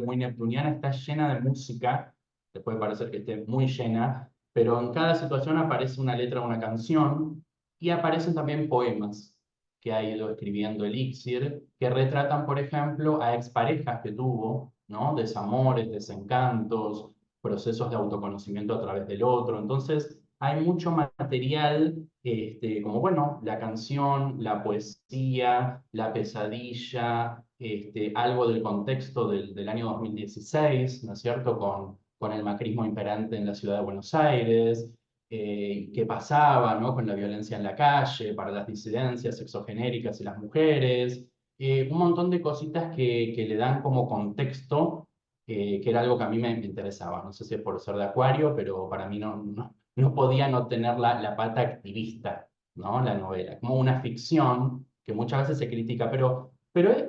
muy neptuniana, está llena de música, les puede parecer que esté muy llena, pero en cada situación aparece una letra de una canción y aparecen también poemas que ha ido escribiendo Elixir, que retratan, por ejemplo, a exparejas que tuvo, ¿no? Desamores, desencantos, procesos de autoconocimiento a través del otro. Entonces, hay mucho material, como bueno, la canción, la poesía, la pesadilla, algo del contexto del año 2016, ¿no es cierto?, con el macrismo imperante en la ciudad de Buenos Aires, qué pasaba, ¿no?, con la violencia en la calle, para las disidencias sexogenéricas y las mujeres, un montón de cositas que le dan como contexto, que era algo que a mí me interesaba. No sé si es por ser de Acuario, pero para mí no podía no tener la pata activista, ¿no? La novela, como una ficción que muchas veces se critica, pero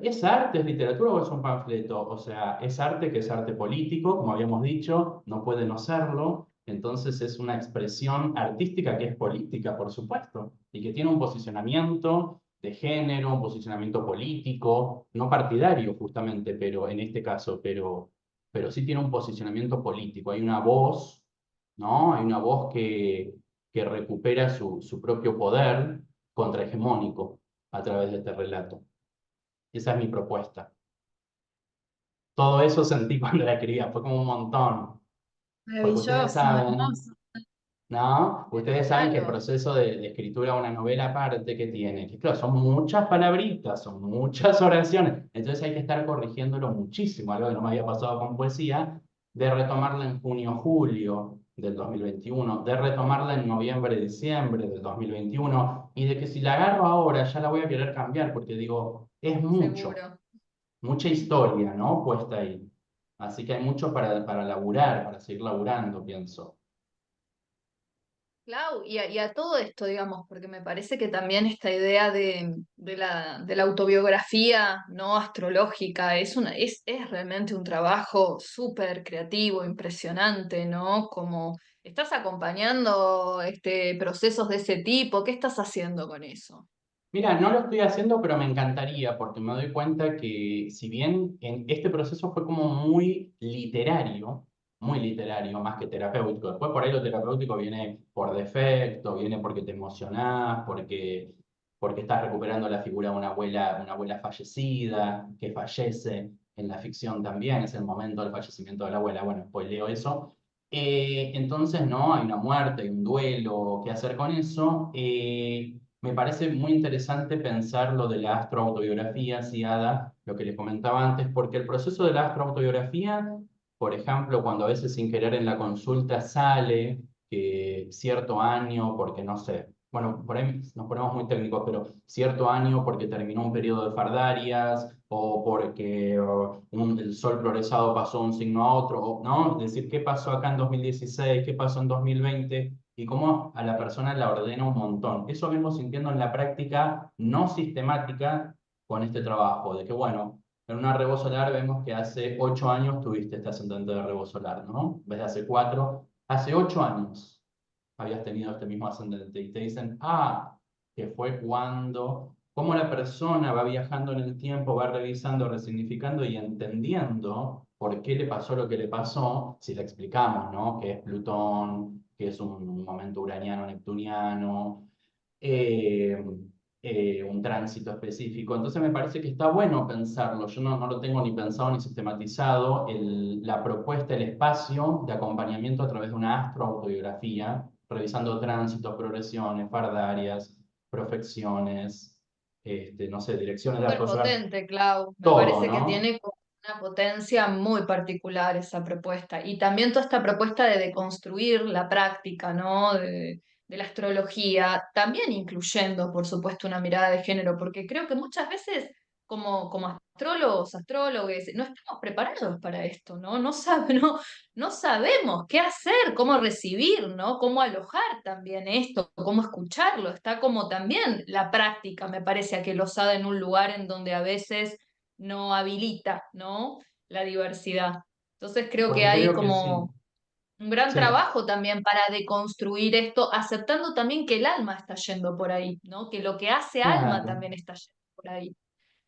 ¿es arte, es literatura o es un panfleto? O sea, es arte que es arte político, como habíamos dicho, no puede no serlo. Entonces es una expresión artística que es política, por supuesto, y que tiene un posicionamiento de género, un posicionamiento político, no partidario justamente, pero en este caso, pero sí tiene un posicionamiento político. Hay una voz, ¿no? Hay una voz que recupera su propio poder contrahegemónico a través de este relato. Esa es mi propuesta. Todo eso sentí cuando la escribía, fue como un montón. Porque ustedes Maravilloso, saben, hermoso, ¿no? Ustedes saben que el claro. proceso de escritura de una novela aparte que tiene, que claro, son muchas palabritas, son muchas oraciones, entonces hay que estar corrigiéndolo muchísimo, algo que no me había pasado con poesía, de retomarla en junio, julio del 2021, de retomarla en noviembre, diciembre del 2021, y de que si la agarro ahora ya la voy a querer cambiar, porque digo, es mucho, Seguro. mucha historia, ¿no? Puesta ahí. Así que hay mucho para laburar, para seguir laburando, pienso. Clau, y a todo esto, digamos, porque me parece que también esta idea de la autobiografía no astrológica es realmente un trabajo súper creativo, impresionante, ¿no? Como estás acompañando procesos de ese tipo, ¿qué estás haciendo con eso? Mira, no lo estoy haciendo, pero me encantaría, porque me doy cuenta que si bien en este proceso fue como muy literario, más que terapéutico. Después por ahí lo terapéutico viene por defecto, viene porque te emocionás, porque porque estás recuperando la figura de una abuela fallecida, que fallece en la ficción también, es el momento del fallecimiento de la abuela, bueno, spoileo eso. Entonces, no, hay una muerte, hay un duelo, ¿qué hacer con eso? Me parece muy interesante pensar lo de la astroautobiografía, sí, Ada, lo que les comentaba antes, porque el proceso de la astroautobiografía, por ejemplo, cuando a veces sin querer en la consulta sale que cierto año, porque no sé, bueno, por ahí nos ponemos muy técnicos, pero cierto año porque terminó un periodo de fardarias o porque el sol progresado pasó de un signo a otro, ¿no? Es decir, ¿qué pasó acá en 2016? ¿Qué pasó en 2020? Y cómo a la persona la ordena un montón. Eso vengo sintiendo en la práctica no sistemática con este trabajo, de que, bueno, en una rebo solar vemos que hace 8 años tuviste este ascendente de rebo solar, ¿no? En vez de hace 4, hace 8 años habías tenido este mismo ascendente y te dicen, que fue cuando, cómo la persona va viajando en el tiempo, va revisando, resignificando y entendiendo por qué le pasó lo que le pasó, si le explicamos, ¿no? Que es Plutón, que es un momento uraniano-neptuniano, eh, un tránsito específico. Entonces me parece que está bueno pensarlo. Yo no lo tengo ni pensado ni sistematizado. La propuesta, el espacio de acompañamiento a través de una astroautobiografía, revisando tránsitos, progresiones, fardarias, profecciones, no sé, direcciones de Súper astrosolar, potente, Clau. Me todo, parece que ¿no? tiene como una potencia muy particular esa propuesta. Y también toda esta propuesta de deconstruir la práctica, ¿no? De la astrología, también incluyendo, por supuesto, una mirada de género, porque creo que muchas veces, como astrólogos, astrólogos, no estamos preparados para esto, ¿no? No sabemos qué hacer, cómo recibir, ¿no? Cómo alojar también esto, cómo escucharlo. Está como también la práctica, me parece, a que los ha en un lugar en donde a veces no habilita, ¿no? La diversidad. Entonces creo que Porque hay creo que sí. como un gran Sí, trabajo también para deconstruir esto, aceptando también que el alma está yendo por ahí, ¿no? Que lo que hace alma claro. también está yendo por ahí.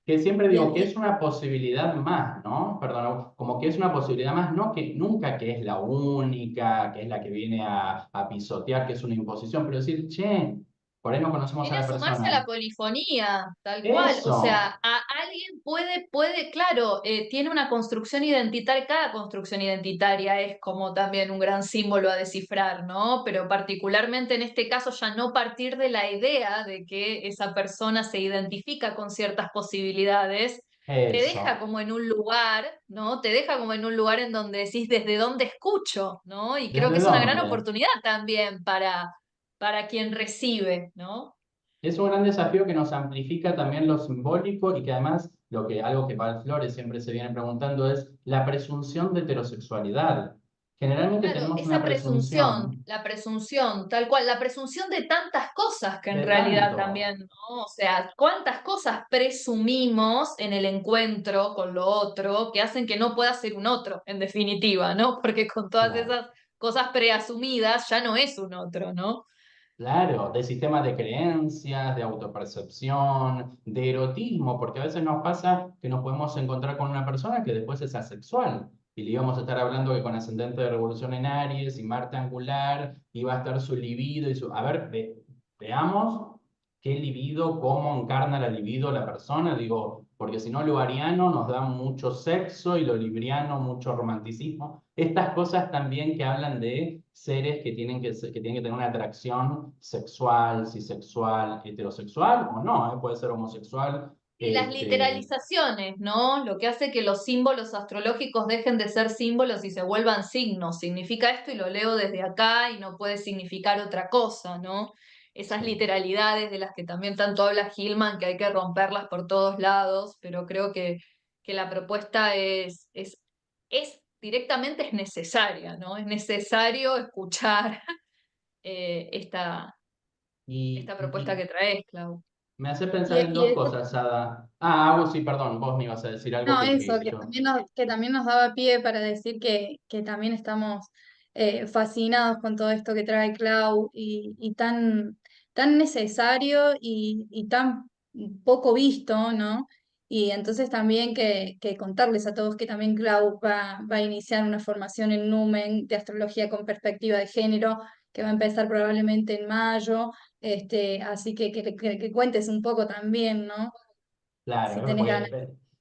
Que siempre Bien, digo que es una posibilidad más, ¿no? Perdón, como que es una posibilidad más, no que nunca que es la única, que es la que viene a pisotear, que es una imposición, pero decir, che, por ahí no conocemos a viene a la sumarse a la persona. polifonía, tal cual. O sea, Eso, alguien puede, claro, tiene una construcción identitaria, cada construcción identitaria es como también un gran símbolo a descifrar, ¿no? Pero particularmente en este caso ya no partir de la idea de que esa persona se identifica con ciertas posibilidades, te deja eso. como en un lugar, ¿no? Te deja como en un lugar en donde decís desde dónde escucho, ¿no? Y creo que ¿Desde es una gran dónde? oportunidad también para quien recibe, ¿no? Es un gran desafío que nos amplifica también lo simbólico y que además algo que Val Flores siempre se viene preguntando es la presunción de heterosexualidad. Generalmente Claro, tenemos una esa presunción, presunción la presunción, tal cual, la presunción de tantas cosas que en de realidad tanto, también, ¿no? O sea, cuántas cosas presumimos en el encuentro con lo otro que hacen que no pueda ser un otro, en definitiva, ¿no? Porque con todas claro. esas cosas preasumidas ya no es un otro, ¿no? Claro, de sistemas de creencias, de autopercepción, de erotismo, porque a veces nos pasa que nos podemos encontrar con una persona que después es asexual. Y le íbamos a estar hablando que con ascendente de revolución en Aries y Marte angular iba a estar su libido y su... A ver, veamos qué libido, cómo encarna la libido la persona, digo, porque si no lo ariano nos da mucho sexo y lo libriano mucho romanticismo. Estas cosas también que hablan de seres que tienen que tener una atracción sexual, cisexual, heterosexual o no, puede ser homosexual. Y las literalizaciones, ¿no? Lo que hace que los símbolos astrológicos dejen de ser símbolos y se vuelvan signos. Significa esto y lo leo desde acá y no puede significar otra cosa, ¿no? Esas Sí. literalidades de las que también tanto habla Gilman, que hay que romperlas por todos lados, pero creo que la propuesta es directamente es necesaria, ¿no? Es necesario escuchar Y, esta propuesta y que traes, Clau. me hace Y, pensar en y dos esto cosas, Ada. Sí, perdón, vos me ibas a decir algo No, que eso, creí yo. que también nos daba pie para decir que también estamos fascinados con todo esto que trae Clau y tan necesario y tan poco visto, ¿no? Y entonces también que contarles a todos que también Clau va a iniciar una formación en Numen de astrología con perspectiva de género, que va a empezar probablemente en mayo, Así que cuentes un poco también, ¿no? Si Claro, tenés ganas.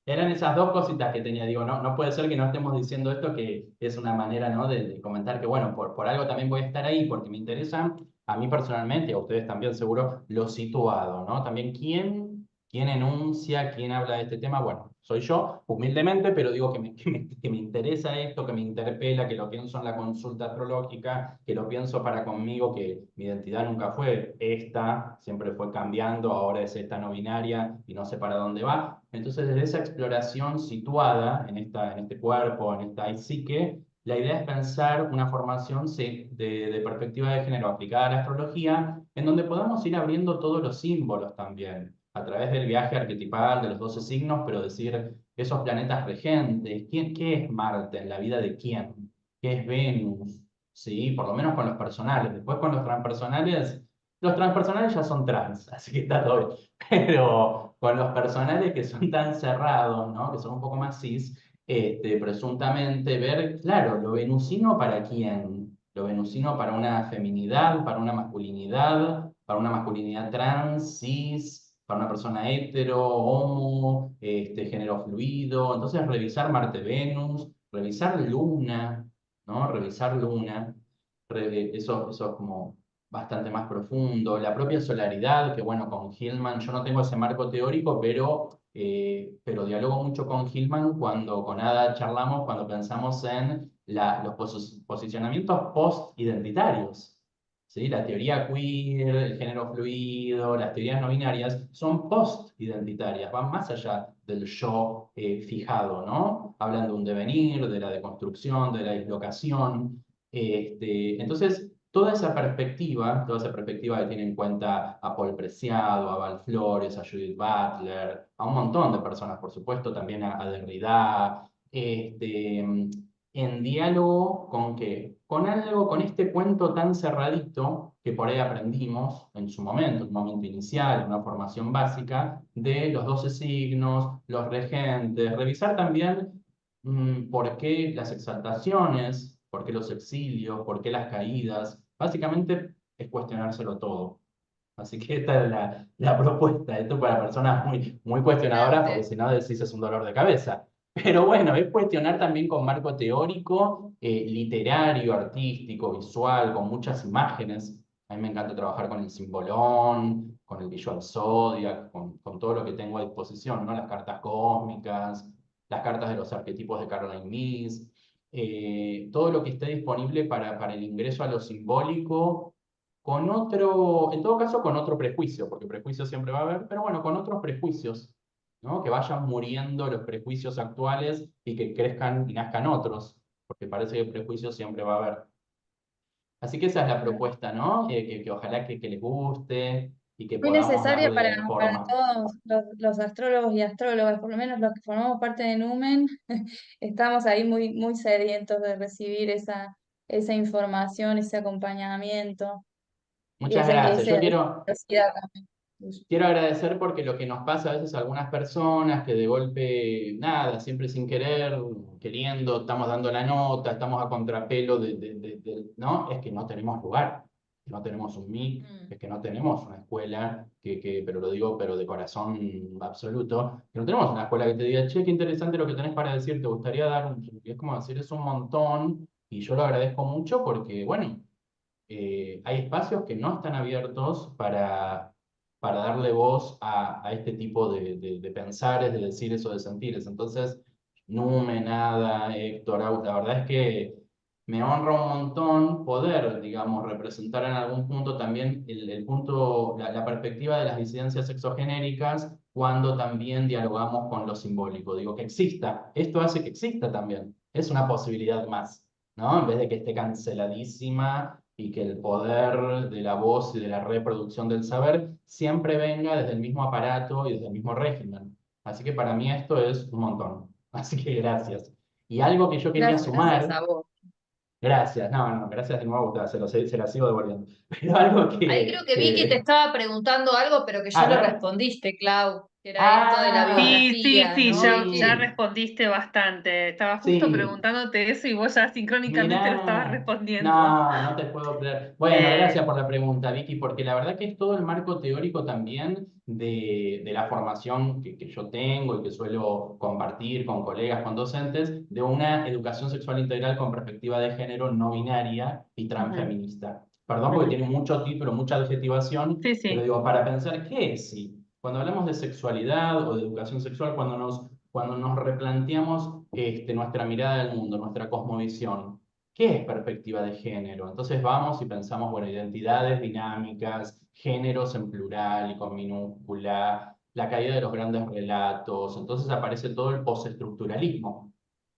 eran esas dos cositas que tenía. Digo, no puede ser que no estemos diciendo esto, que es una manera, ¿no? de comentar que, bueno, por algo también voy a estar ahí, porque me interesa a mí personalmente, a ustedes también seguro, lo situado, ¿no? También quién enuncia, quién habla de este tema. Bueno, soy yo, humildemente, pero digo que me interesa esto, que me interpela, que lo pienso en la consulta astrológica, que lo pienso para conmigo, que mi identidad nunca fue esta, siempre fue cambiando, ahora es esta no binaria y no sé para dónde va. Entonces, desde esa exploración situada en este cuerpo, en esta psique, la idea es pensar una formación sí, de perspectiva de género aplicada a la astrología, en donde podamos ir abriendo todos los símbolos también, a través del viaje arquetipal de los 12 signos, pero decir esos planetas regentes, ¿qué es Marte en la vida de quién? ¿Qué es Venus? Sí, por lo menos con los personales. Después con los transpersonales ya son trans, así que está todo bien. Pero con los personales que son tan cerrados, ¿no? Que son un poco más cis, presuntamente ver, claro, lo venusino para quién, lo venusino para una feminidad, para una masculinidad trans, cis, para una persona hetero, homo, género fluido. Entonces, revisar Marte-Venus, revisar Luna, ¿no? Revisar Luna, eso es como bastante más profundo. La propia solaridad, que bueno, con Hillman yo no tengo ese marco teórico, pero dialogo mucho con Hillman cuando con Ada charlamos, cuando pensamos en los posicionamientos post-identitarios. ¿Sí? La teoría queer, el género fluido, las teorías no binarias son post-identitarias, van más allá del yo fijado, ¿no? Hablan de un devenir, de la deconstrucción, de la dislocación. Entonces, toda esa perspectiva que tiene en cuenta a Paul Preciado, a Val Flores, a Judith Butler, a un montón de personas, por supuesto, también a Derrida, en diálogo con qué, con algo, con este cuento tan cerradito que por ahí aprendimos en su momento, un momento inicial, una formación básica, de los 12 signos, los regentes, revisar también por qué las exaltaciones, por qué los exilios, por qué las caídas. Básicamente es cuestionárselo todo. Así que esta es la propuesta. Esto para personas muy cuestionadoras, porque si no decís es un dolor de cabeza. Pero bueno, es cuestionar también con marco teórico, literario, artístico, visual, con muchas imágenes. A mí me encanta trabajar con el simbolón, con el Visual Zodiac, con todo lo que tengo a disposición, ¿no? Las cartas cósmicas, las cartas de los arquetipos de Caroline Myss, todo lo que esté disponible para el ingreso a lo simbólico, con otro, en todo caso con otro prejuicio, porque prejuicios siempre va a haber, pero bueno, con otros prejuicios, ¿no? Que vayan muriendo los prejuicios actuales y que crezcan y nazcan otros, porque parece que prejuicios siempre va a haber. Así que esa es la propuesta, ¿no? Que ojalá que les guste y que Muy podamos necesaria darle para forma. todos los astrólogos y astrólogas, por lo menos los que formamos parte de Numen, estamos ahí muy sedientos de recibir esa información, ese acompañamiento y Muchas gracias. esa Yo quiero, curiosidad también. Quiero agradecer porque lo que nos pasa a veces a algunas personas que de golpe, nada, siempre sin querer, queriendo, estamos dando la nota, estamos a contrapelo ¿no? Es que no tenemos lugar, que no tenemos un MIC, Mm. es que no tenemos una escuela, pero lo digo, pero de corazón absoluto, que no tenemos una escuela que te diga, che, qué interesante lo que tenés para decir, te gustaría dar y es como decir, es un montón, y yo lo agradezco mucho porque, bueno, hay espacios que no están abiertos para darle voz a este tipo de pensares, de decires o de sentires. Entonces, Nume, Nada, Héctor, la verdad es que me honra un montón poder, digamos, representar en algún punto también el punto, la perspectiva de las disidencias sexogenéricas cuando también dialogamos con lo simbólico. Digo, que exista. Esto hace que exista también. Es una posibilidad más, ¿no? En vez de que esté canceladísima y que el poder de la voz y de la reproducción del saber siempre venga desde el mismo aparato y desde el mismo régimen. Así que para mí esto es un montón. Así que gracias. Y algo que yo quería Gracias sumar, a vos. gracias, no, gracias de nuevo, se la sigo devolviendo. Pero algo Ahí creo que Vicky te estaba preguntando algo, pero que ya a lo ver, respondiste, Clau. que era esto de la Sí, biografía, sí, ¿no, ya Vicky? respondiste bastante. Estaba justo Sí, preguntándote eso y vos ya sincrónicamente lo estabas mirá, respondiendo. no te puedo creer. Bueno, gracias por la pregunta, Vicky, porque la verdad que es todo el marco teórico también de la formación que yo tengo y que suelo compartir con colegas, con docentes, de una educación sexual integral con perspectiva de género no binaria y Ujú, transfeminista. Perdón, porque ujú. tiene mucho título, mucha adjetivación, Sí, pero sí. digo, para pensar, ¿qué es sí? Cuando hablamos de sexualidad o de educación sexual, cuando nos replanteamos nuestra mirada del mundo, nuestra cosmovisión, ¿qué es perspectiva de género? Entonces vamos y pensamos, bueno, identidades dinámicas, géneros en plural y con minúscula, la caída de los grandes relatos, entonces aparece todo el postestructuralismo,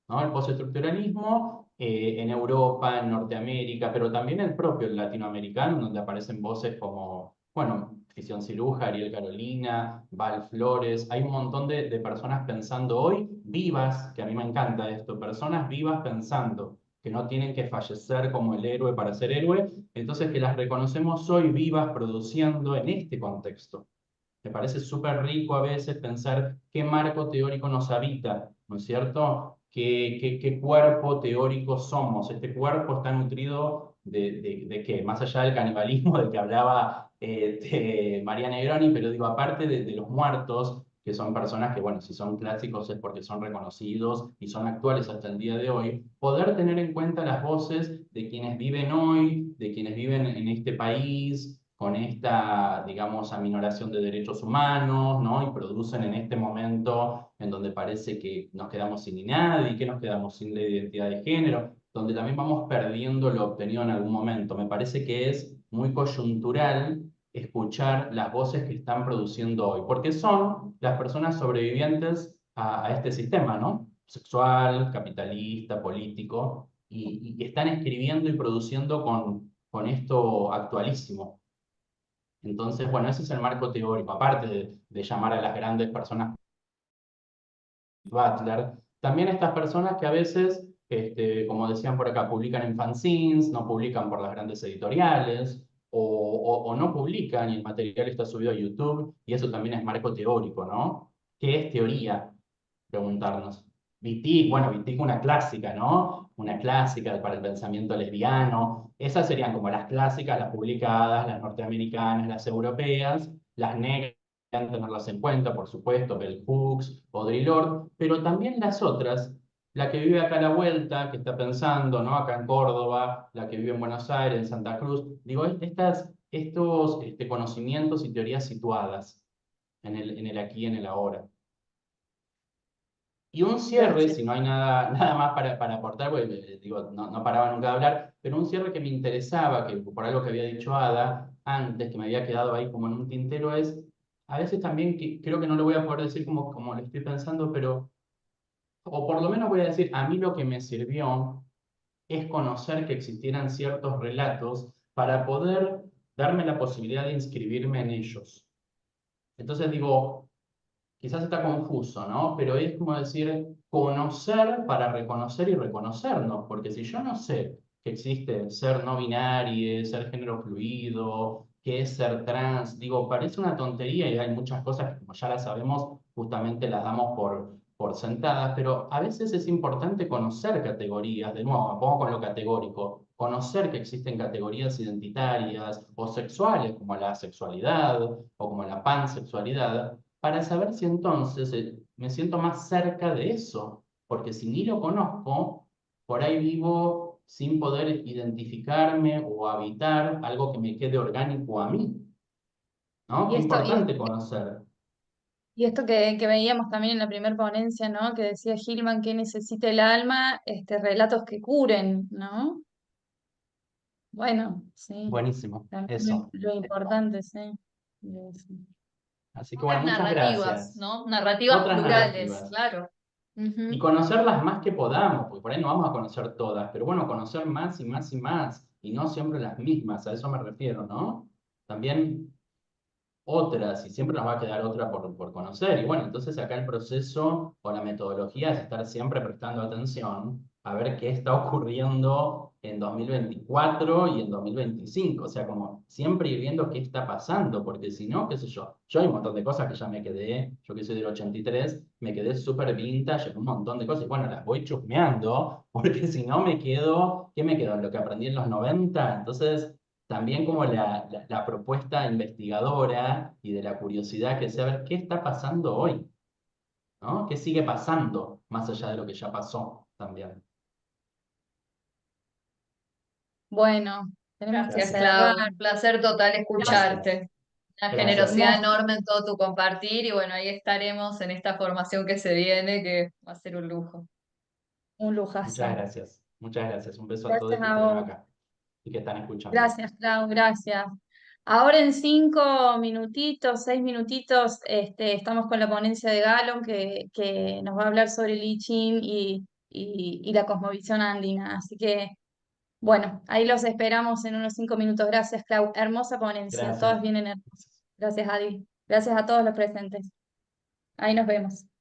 ¿no? El postestructuralismo en Europa, en Norteamérica, pero también el propio latinoamericano, donde aparecen voces como, bueno, Fisión Ciruja, Ariel Carolina, Val Flores, hay un montón de personas pensando hoy, vivas, que a mí me encanta esto, personas vivas pensando que no tienen que fallecer como el héroe para ser héroe, entonces que las reconocemos hoy vivas produciendo en este contexto. Me parece súper rico a veces pensar qué marco teórico nos habita, ¿no es cierto? ¿Qué cuerpo teórico somos? Este cuerpo está nutrido de qué, más allá del canibalismo del que hablaba de María Negroni, pero digo, aparte de los muertos, que son personas que, bueno, si son clásicos es porque son reconocidos y son actuales hasta el día de hoy, poder tener en cuenta las voces de quienes viven hoy, de quienes viven en este país, con esta, digamos, aminoración de derechos humanos, ¿no? Y producen en este momento en donde parece que nos quedamos sin nadie, que nos quedamos sin la identidad de género, donde también vamos perdiendo lo obtenido en algún momento. Me parece que es muy coyuntural escuchar las voces que están produciendo hoy, porque son las personas sobrevivientes a este sistema, ¿no? Sexual, capitalista, político, y que están escribiendo y produciendo con esto actualísimo. Entonces, bueno, ese es el marco teórico, aparte de llamar a las grandes personas Butler, también estas personas que a veces, como decían por acá, publican en fanzines, no publican por las grandes editoriales, o no publican y el material está subido a YouTube, y eso también es marco teórico, ¿no? ¿Qué es teoría? Preguntarnos. Wittig, bueno, Wittig una clásica, ¿no? Una clásica para el pensamiento lesbiano. Esas serían como las clásicas, las publicadas, las norteamericanas, las europeas, las negras, tenerlas en cuenta, por supuesto, Bell Hooks, Audre Lorde, pero también las otras, la que vive acá a la vuelta, que está pensando, ¿no? Acá en Córdoba, la que vive en Buenos Aires, en Santa Cruz, digo, estos conocimientos y teorías situadas en el aquí y en el ahora. Y un cierre, Gracias. si no hay nada más para aportar, porque digo, no paraba nunca de hablar, pero un cierre que me interesaba, que por algo que había dicho Ada antes, que me había quedado ahí como en un tintero, es a veces también, que creo que no lo voy a poder decir como lo estoy pensando, pero, o por lo menos voy a decir, a mí lo que me sirvió es conocer que existieran ciertos relatos para poder darme la posibilidad de inscribirme en ellos. Entonces digo, quizás está confuso, ¿no? Pero es como decir, conocer para reconocer y reconocernos, porque si yo no sé que existe ser no binario, ser género fluido, qué es ser trans, digo, parece una tontería y hay muchas cosas que como ya las sabemos, justamente las damos por sentadas, pero a veces es importante conocer categorías, de nuevo, me pongo con lo categórico, conocer que existen categorías identitarias o sexuales, como la sexualidad o como la pansexualidad, para saber si entonces me siento más cerca de eso, porque si ni lo conozco, por ahí vivo sin poder identificarme o habitar algo que me quede orgánico a mí, ¿no? Y Qué esto, y, importante conocer. y esto que veíamos también en la primera ponencia, ¿no? Que decía Hillman que necesita el alma, relatos que curen, ¿no? Bueno, sí, Buenísimo, también eso. lo importante, sí. Eso. Así que bueno, Otras muchas narrativas, gracias. ¿no? Narrativas Otras plurales, narrativas. claro. Y Ujú. conocerlas más que podamos, porque por ahí no vamos a conocer todas, pero bueno, conocer más y más y más, y no siempre las mismas, a eso me refiero, ¿no? También otras y siempre nos va a quedar otra por conocer. Y bueno, entonces acá el proceso o la metodología es estar siempre prestando atención a ver qué está ocurriendo en 2024 y en 2025. O sea, como siempre ir viendo qué está pasando, porque si no, qué sé yo hay un montón de cosas que ya me quedé, yo que soy del 83, me quedé súper vintage en un montón de cosas. Y bueno, las voy chusmeando, porque si no me quedo, ¿qué me quedo? ¿En lo que aprendí en los 90? Entonces también como la propuesta investigadora y de la curiosidad que sea ver qué está pasando hoy, ¿no? ¿Qué sigue pasando más allá de lo que ya pasó también? Bueno, tenemos que Gracias, Gracias. cerrar. Clau. Un placer total Gracias. escucharte. Una Gracias. generosidad Hermoso. enorme en todo tu compartir y bueno, ahí estaremos en esta formación que se viene, que va a ser un lujo. Un Muchas lujazo. gracias. Muchas gracias. Un beso a todos Gracias que a estuvieron vos. acá y que están escuchando. Gracias, Clau, gracias. Ahora en 5 minutitos, 6 minutitos, estamos con la ponencia de Galon que nos va a hablar sobre el I Ching y la cosmovisión andina. Así que, bueno, ahí los esperamos en unos 5 minutos. Gracias, Clau. Hermosa ponencia. Todas Gracias. vienen hermosas. Gracias, Adi. Gracias a todos los presentes. Ahí nos vemos.